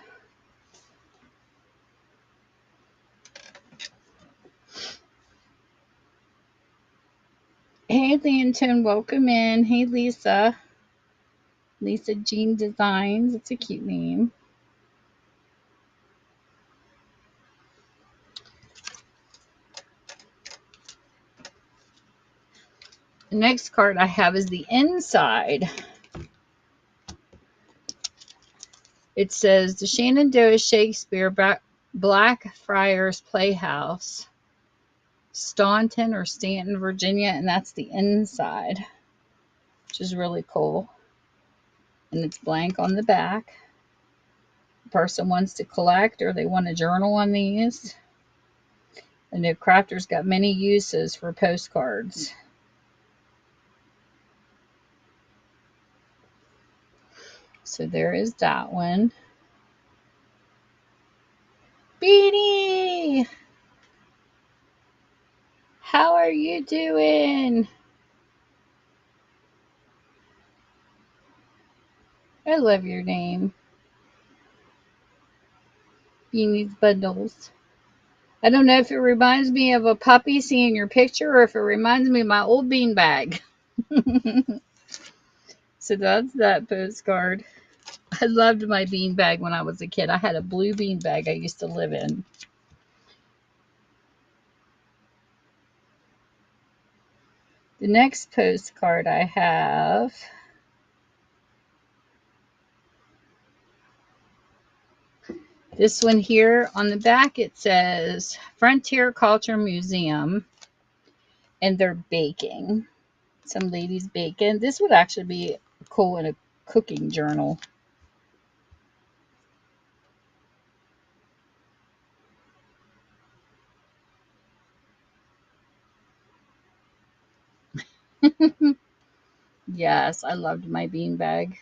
Hey, Lantone, welcome in. Hey, Lisa. Lisa Jean Designs. It's a cute name. The next card I have is the inside. It says the Shenandoah Shakespeare Blackfriars Playhouse, Staunton or Stanton, Virginia, and that's the inside, which is really cool. And it's blank on the back. The person wants to collect or they want a journal on these. The new crafter's got many uses for postcards. So there is that one. Beanie! How are you doing? I love your name. Beanie's Bundles. I don't know if it reminds me of a puppy seeing your picture or if it reminds me of my old beanbag. So that's that postcard. I loved my beanbag when I was a kid. I had a blue beanbag I used to live in. The next postcard I have, this one here on the back, it says Frontier Culture Museum, and they're baking. Some ladies baking. This would actually be cool in a cooking journal. Yes, I loved my beanbag.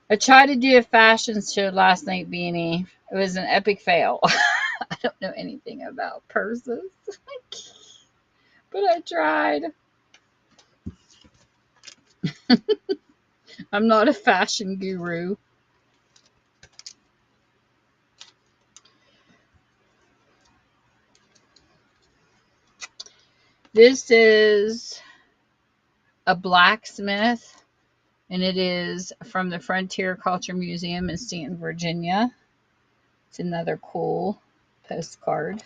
I tried to do a fashion show last night, Beanie. It was an epic fail. I don't know anything about purses, but I tried. I'm not a fashion guru. This is a blacksmith, and it is from the Frontier Culture Museum in Stanton, Virginia. It's another cool postcard.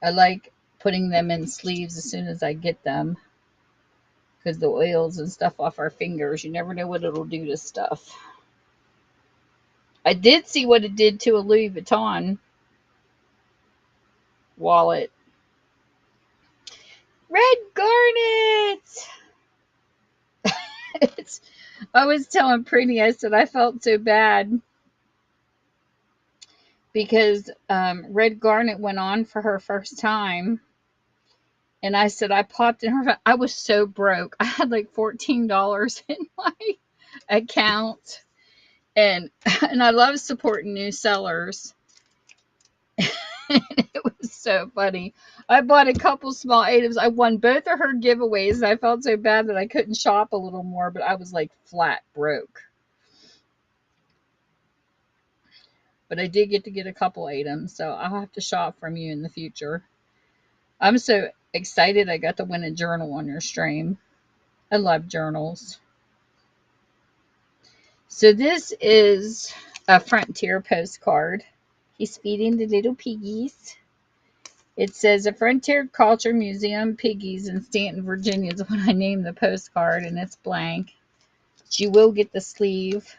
I like putting them in sleeves as soon as I get them because the oils and stuff off our fingers, you never know what it'll do to stuff. I did see what it did to a Louis Vuitton wallet. Red garnets! I was telling Pretty, I said I felt so bad because Red Garnet went on for her first time. And I said, I popped in her. I was so broke. I had like $14 in my account. And I love supporting new sellers. It was so funny. I bought a couple small items. I won both of her giveaways. And I felt so bad that I couldn't shop a little more, but I was like flat broke. But I did get to get a couple items, so I'll have to shop from you in the future. I'm so excited I got to win a journal on your stream. I love journals. So this is a Frontier postcard. He's feeding the little piggies. It says a Frontier Culture Museum Piggies in Stanton, Virginia is what I named the postcard, and it's blank. But you will get the sleeve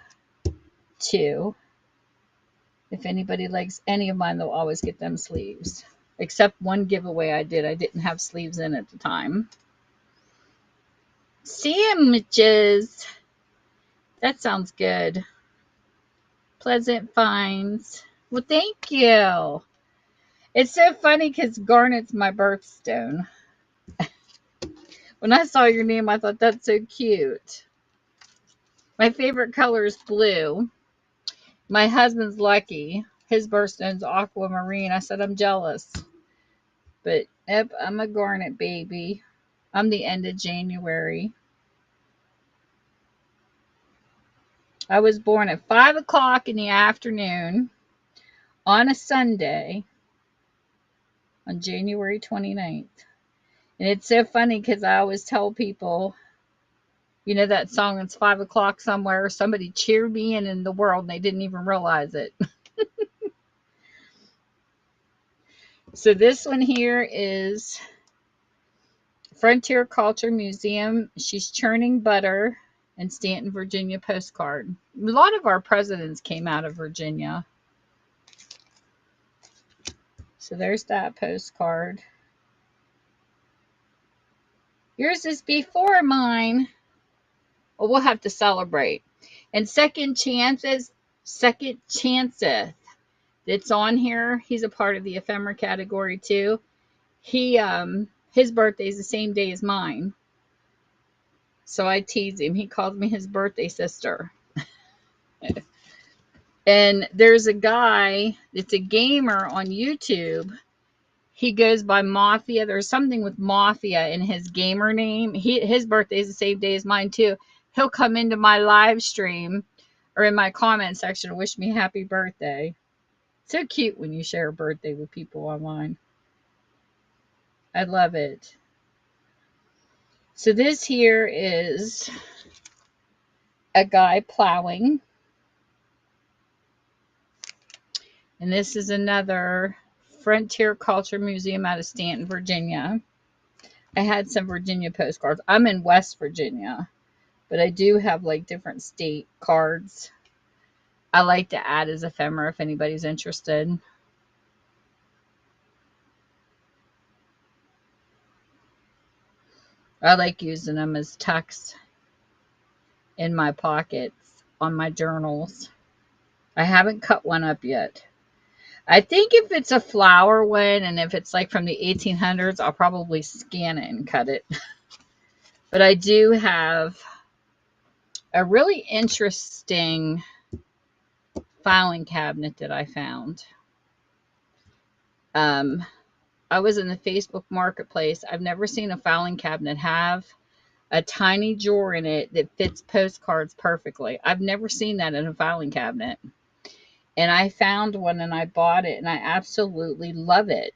too. If anybody likes any of mine, they'll always get them sleeves. Except one giveaway I did. I didn't have sleeves in at the time. Sandwiches. That sounds good. Pleasant finds. Well, thank you. It's so funny because Garnet's my birthstone. When I saw your name, I thought that's so cute. My favorite color is blue. My husband's lucky. His birthstone's aquamarine. I said I'm jealous. But yep, I'm a Garnet baby. I'm the end of January. I was born at 5 o'clock in the afternoon on a Sunday on January 29th. And it's so funny because I always tell people, you know that song, It's 5 o'clock somewhere? Somebody cheered me in the world and they didn't even realize it. So this one here is Frontier Culture Museum. She's churning butter in Stanton, Virginia postcard. A lot of our presidents came out of Virginia. So there's that postcard. Yours is before mine. Well, we'll have to celebrate. And Second Chances, it's on here. He's a part of the ephemera category too. His birthday is the same day as mine. So I tease him. He calls me his birthday sister. And there's a guy that's a gamer on YouTube. He goes by Mafia. There's something with Mafia in his gamer name. His birthday is the same day as mine too. he'll come into my live stream or in my comment section and wish me happy birthday. So cute when you share a birthday with people online. I love it. So this here is a guy plowing. And this is another Frontier Culture Museum out of Stanton, Virginia. I had some Virginia postcards. I'm in West Virginia, but I do have like different state cards. I like to add as ephemera if anybody's interested. I like using them as text in my pockets on my journals. I haven't cut one up yet. I think if it's a flower one and if it's like from the 1800s, I'll probably scan it and cut it. But I do have a really interesting filing cabinet that I found. I was in the Facebook Marketplace. I've never seen a filing cabinet have a tiny drawer in it that fits postcards perfectly. I've never seen that in a filing cabinet. And I found one and I bought it and I absolutely love it.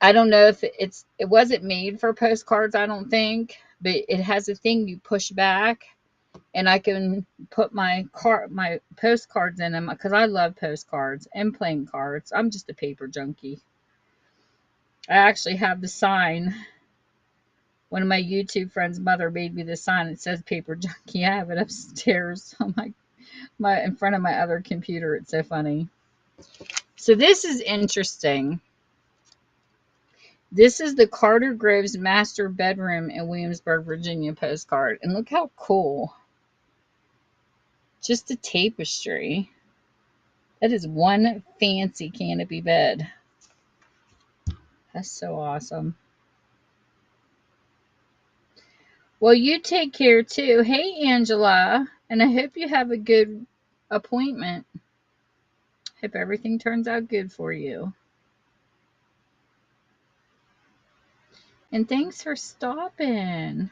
I don't know if it wasn't made for postcards, I don't think, but it has a thing you push back and I can put my postcards in them because I love postcards and playing cards. I'm just a paper junkie. I actually have the sign. One of my YouTube friends' mother made me this sign. It says paper junkie. I have it upstairs on my in front of my other computer. It's so funny. So this is interesting. This is the Carter Groves master bedroom in Williamsburg, Virginia postcard. And look how cool. Just a tapestry. That is one fancy canopy bed. That's so awesome. Well, you take care too. Hey, Angela. And I hope you have a good appointment. Hope everything turns out good for you. And thanks for stopping.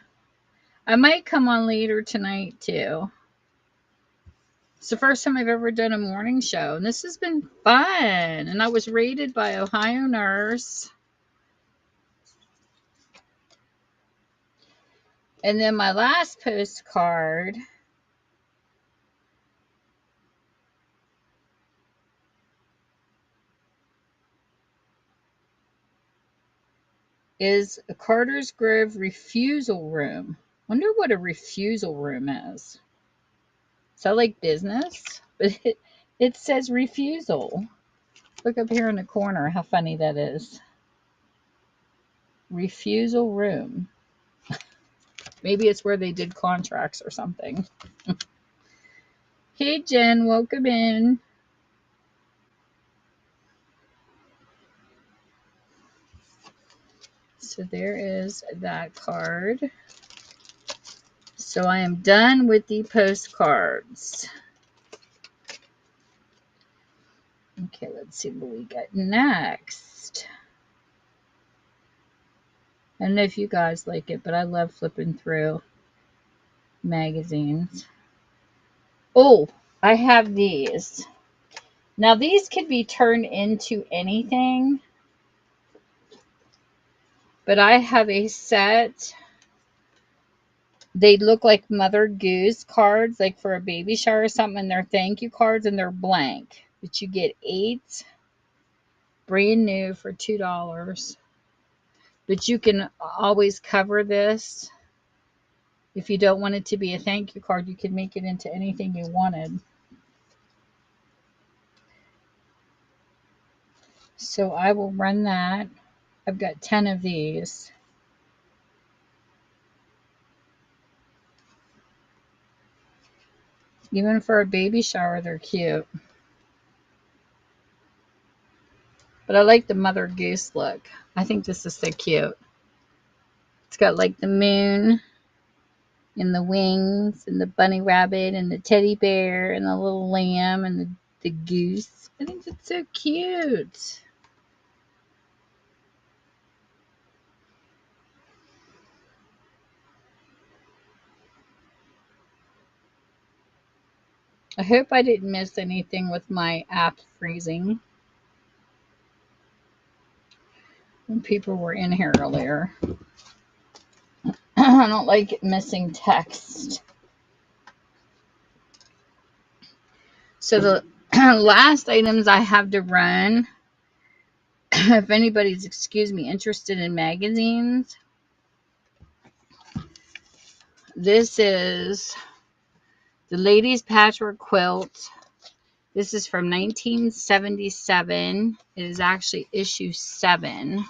I might come on later tonight too. It's the first time I've ever done a morning show, and this has been fun. And I was rated by Ohio Nurse. And then my last postcard is a Carter's Grove refusal room. Wonder what a refusal room is. Is that like business? But it says refusal. Look up here in the corner how funny that is. Refusal room. Maybe it's where they did contracts or something. Hey, Jen, welcome in. So there is that card. So I am done with the postcards. Okay, let's see what we got next. I don't know if you guys like it, but I love flipping through magazines. Oh, I have these. Now, these could be turned into anything, but I have a set. They look like Mother Goose cards, like for a baby shower or something, and they're thank you cards, and they're blank. But you get 8 brand new for $2. But you can always cover this. If you don't want it to be a thank you card, you can make it into anything you wanted. So I will run that. I've got 10 of these. Even for a baby shower, they're cute. But I like the Mother Goose look. I think this is so cute. It's got like the moon and the wings and the bunny rabbit and the teddy bear and the little lamb and the goose. I think it's so cute. I hope I didn't miss anything with my app freezing when people were in here earlier. I don't like missing text. So the last items I have to run, if anybody's, interested in magazines, this is the Ladies Patchwork Quilt. This is from 1977. It is actually issue 7.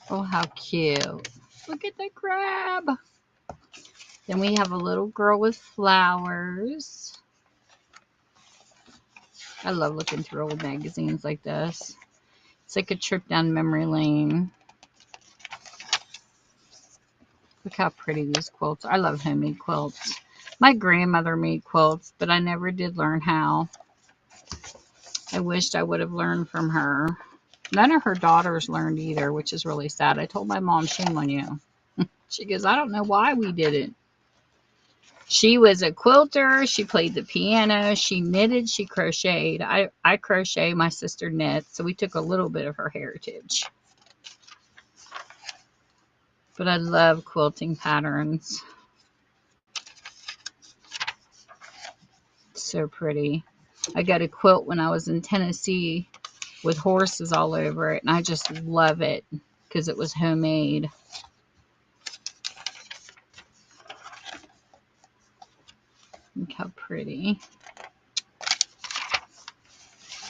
Oh, how cute. Look at the crab. Then we have a little girl with flowers. I love looking through old magazines like this. It's like a trip down memory lane. Look how pretty these quilts are. I love homemade quilts. My grandmother made quilts, but I never did learn how. I wished I would have learned from her. None of her daughters learned either, which is really sad. I told my mom, shame on you. She goes, I don't know why we didn't. She was a quilter. She played the piano. She knitted. She crocheted. I crochet. My sister knits. So we took a little bit of her heritage. But I love quilting patterns. So pretty. I got a quilt when I was in Tennessee with horses all over it, and I just love it because it was homemade. Look how pretty.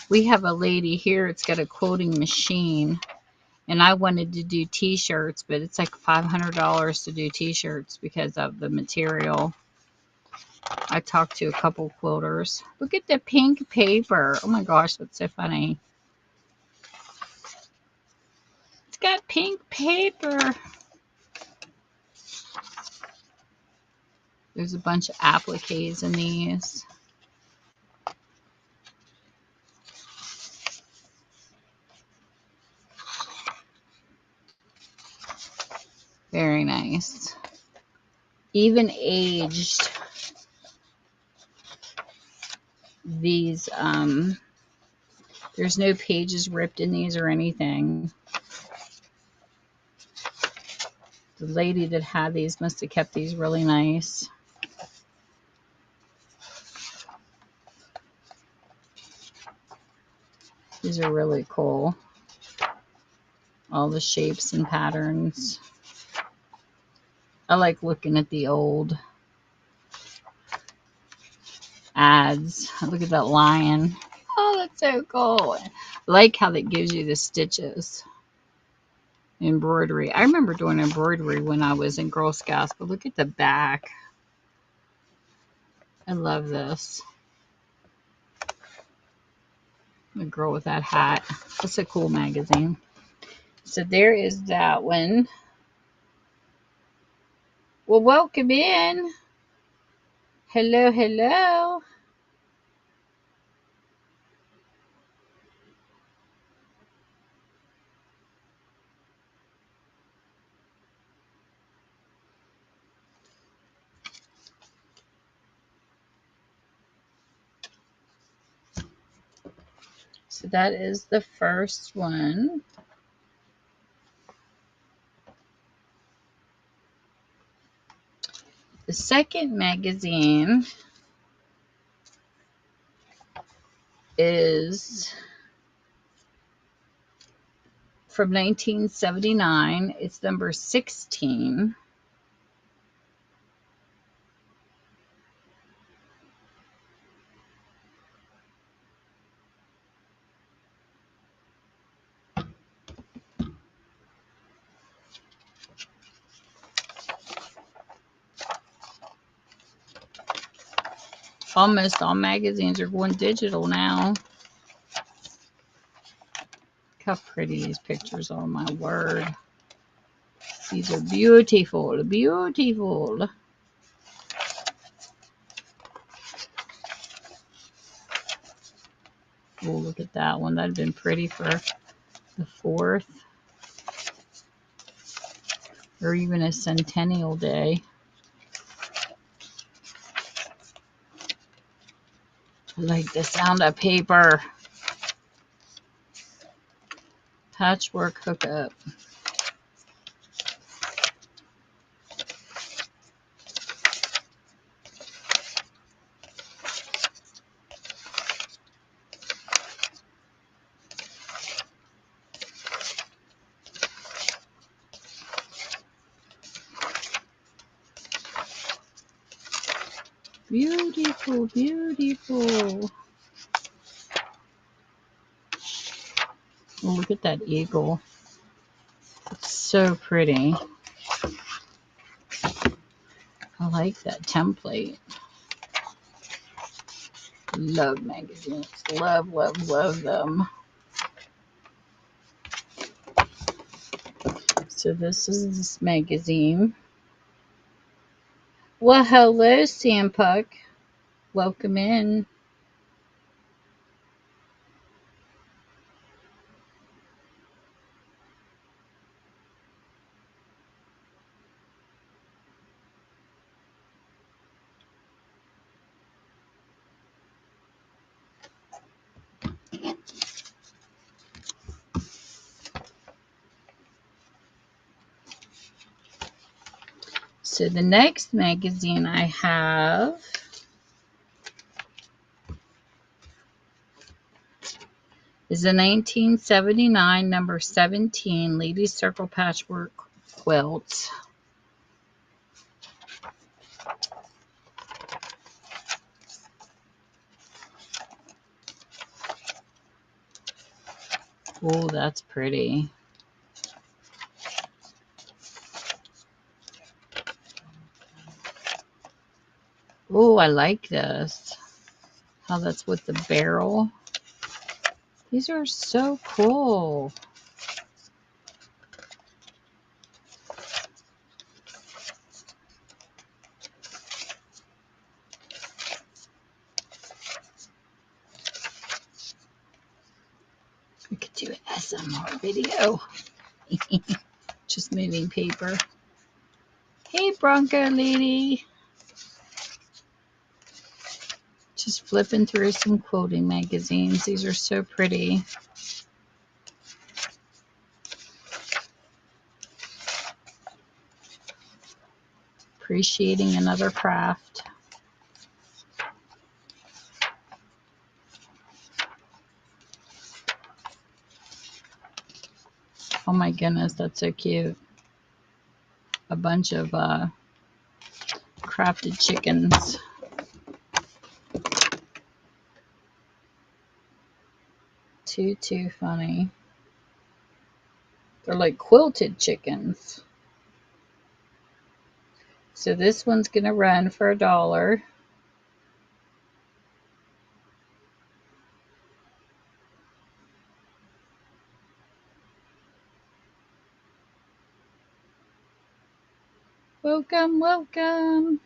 We have a lady here, it's got a quilting machine, and I wanted to do t-shirts, but it's like $500 to do t-shirts because of the material. I talked to a couple quilters. Look at the pink paper. Oh my gosh, that's so funny. It's got pink paper. There's a bunch of appliques in these. Very nice. Even aged, these, there's no pages ripped in these or anything. The lady that had these must have kept these really nice. These are really cool. All the shapes and patterns. I like looking at the old ads. Look at that lion. Oh, that's so cool. I like how that gives you the stitches. Embroidery. I remember doing embroidery when I was in Girl Scouts, but look at the back. I love this. The girl with that hat. That's a cool magazine. So there is that one. Well, welcome in. Hello, hello. So that is the first one. The second magazine is from 1979. It's number 16. Almost all magazines are going digital now. Look how pretty these pictures are, my word. These are beautiful, beautiful. Oh, look at that one. That'd have been pretty for the 4th. Or even a Centennial Day. I like the sound of paper. Patchwork hookup. Beautiful, beautiful. Oh, look at that eagle. It's so pretty. I like that template. Love magazines. Love, love, love them. So this is this magazine. Well, hello, Sandpuck. Welcome in. So the next magazine I have is a 1979 number 17 Ladies Circle Patchwork Quilt. Oh, that's pretty. Oh, I like this. How that's with the barrel. These are so cool. We could do an SMR video. Just moving paper. Hey, Bronco lady. Just flipping through some quoting magazines. These are so pretty. Appreciating another craft. Oh my goodness, that's so cute. A bunch of crafted chickens. Too funny. They're like quilted chickens. So this one's gonna run for $1. Welcome, welcome.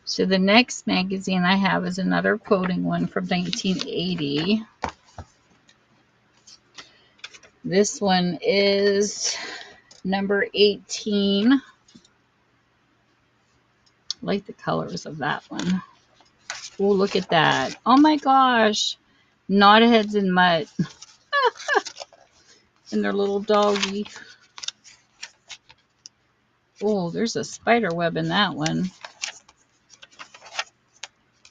So the next magazine I have is another quoting one from 1980. This one is number 18. I like the colors of that one. Oh, look at that. Oh my gosh. Knotheads and mutt. And their little doggy. Oh, there's a spider web in that one.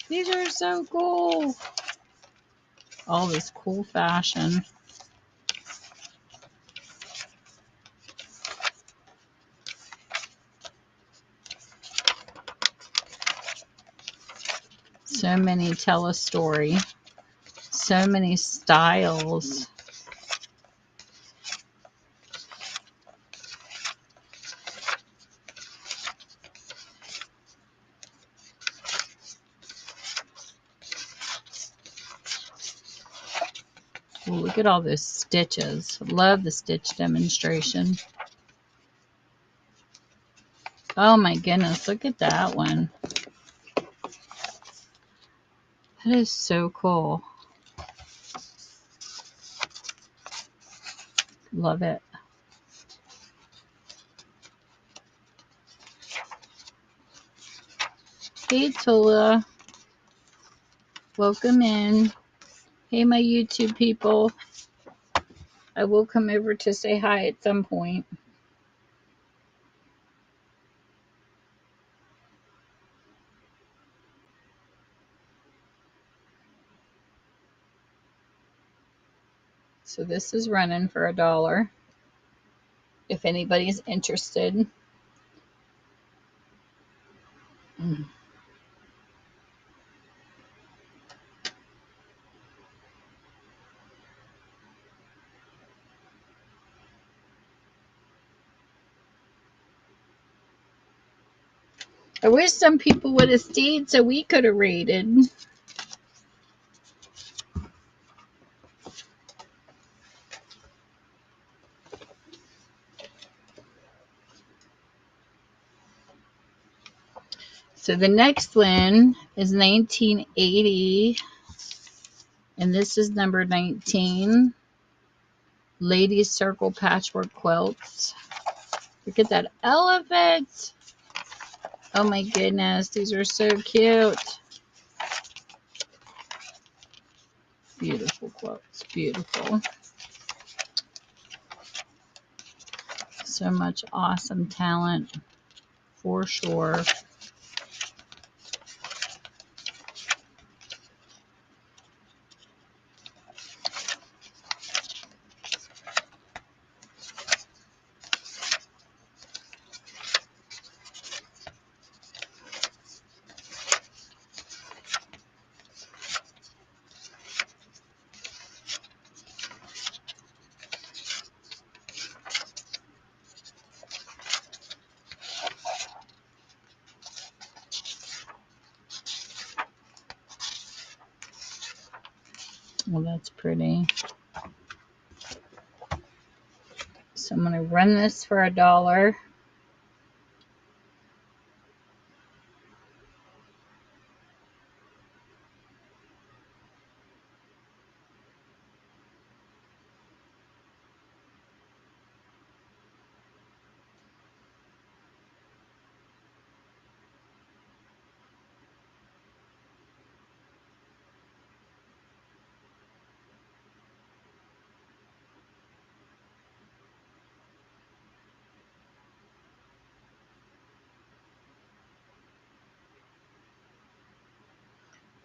These are so cool. All this cool fashion. So many tell a story. So many styles. Look at all those stitches. Love the stitch demonstration. Oh my goodness, look at that one. That is so cool. Love it. Hey Tola, welcome in. Hey my YouTube people. I will come over to say hi at some point. So this is running for $1. If anybody's interested. I wish some people would have stayed so we could have rated. So the next one is 1980, and this is number 19. Ladies Circle Patchwork Quilts. Look at that elephant. Oh my goodness, these are so cute. Beautiful quilts, beautiful. So much awesome talent for sure. Well, that's pretty. So I'm going to run this for $1.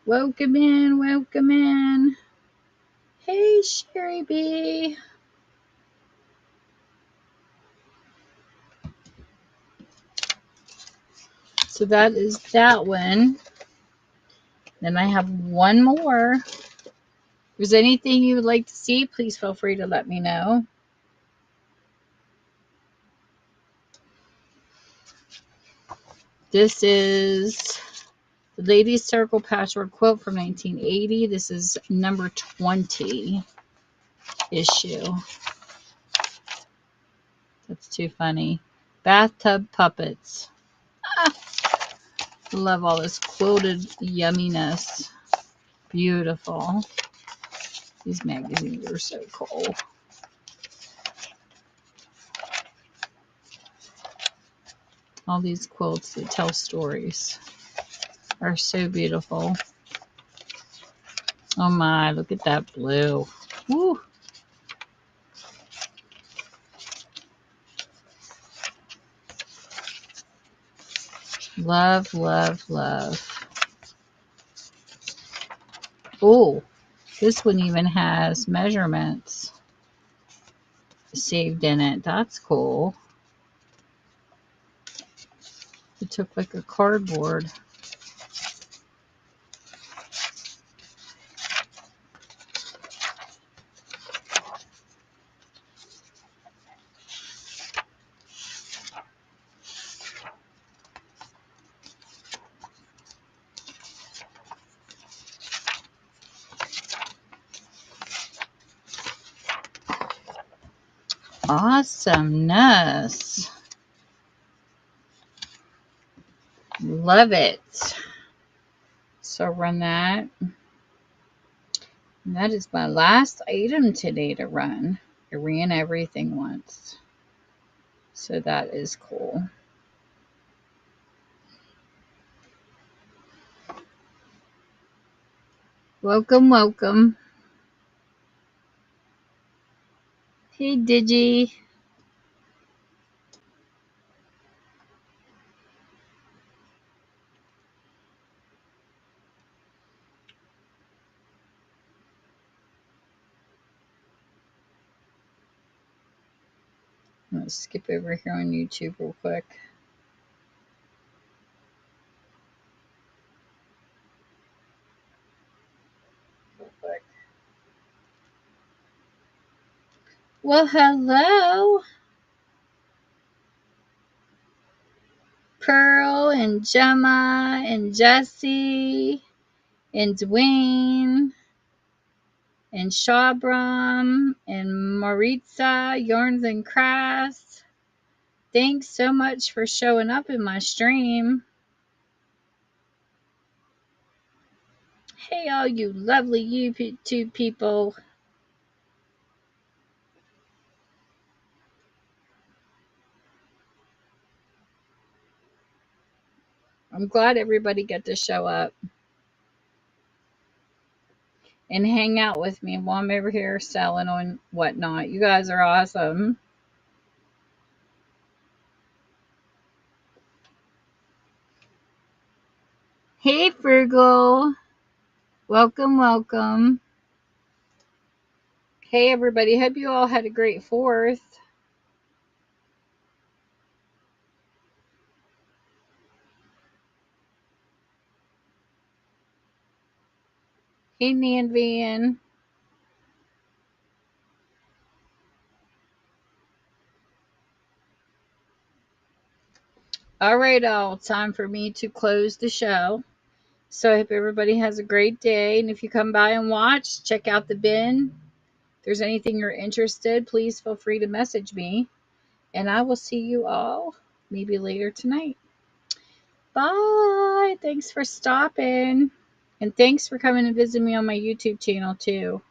Welcome in, welcome in. Hey, Sherry B. So that is that one. Then I have one more. If there's anything you would like to see, please feel free to let me know. This is the Ladies Circle Patchwork Quilt from 1980. This is number 20 issue. That's too funny. Bathtub Puppets. Ah, love all this quilted yumminess. Beautiful. These magazines are so cool. All these quilts that tell stories are so beautiful. Oh my, look at that blue. Woo! Love, love, love. Oh, this one even has measurements saved in it. That's cool. It took like a cardboard. Awesomeness. Love it. So run that. And that is my last item today to run. I ran everything once. So that is cool. Welcome, welcome. Hey, Digi. I'm going to skip over here on YouTube real quick. Well, hello. Pearl and Gemma and Jesse and Dwayne and Shabram and Maritza, Yarns and Crafts. Thanks so much for showing up in my stream. Hey, all you lovely YouTube people. I'm glad everybody got to show up and hang out with me while I'm over here selling and whatnot. You guys are awesome. Hey, Frugal. Welcome, welcome. Hey, everybody. Hope you all had a great 4th. Hey, Nan Van. All right, all. Time for me to close the show. So I hope everybody has a great day. And if you come by and watch, check out the bin. If there's anything you're interested, please feel free to message me. And I will see you all maybe later tonight. Bye. Thanks for stopping. And thanks for coming and visiting me on my YouTube channel, too.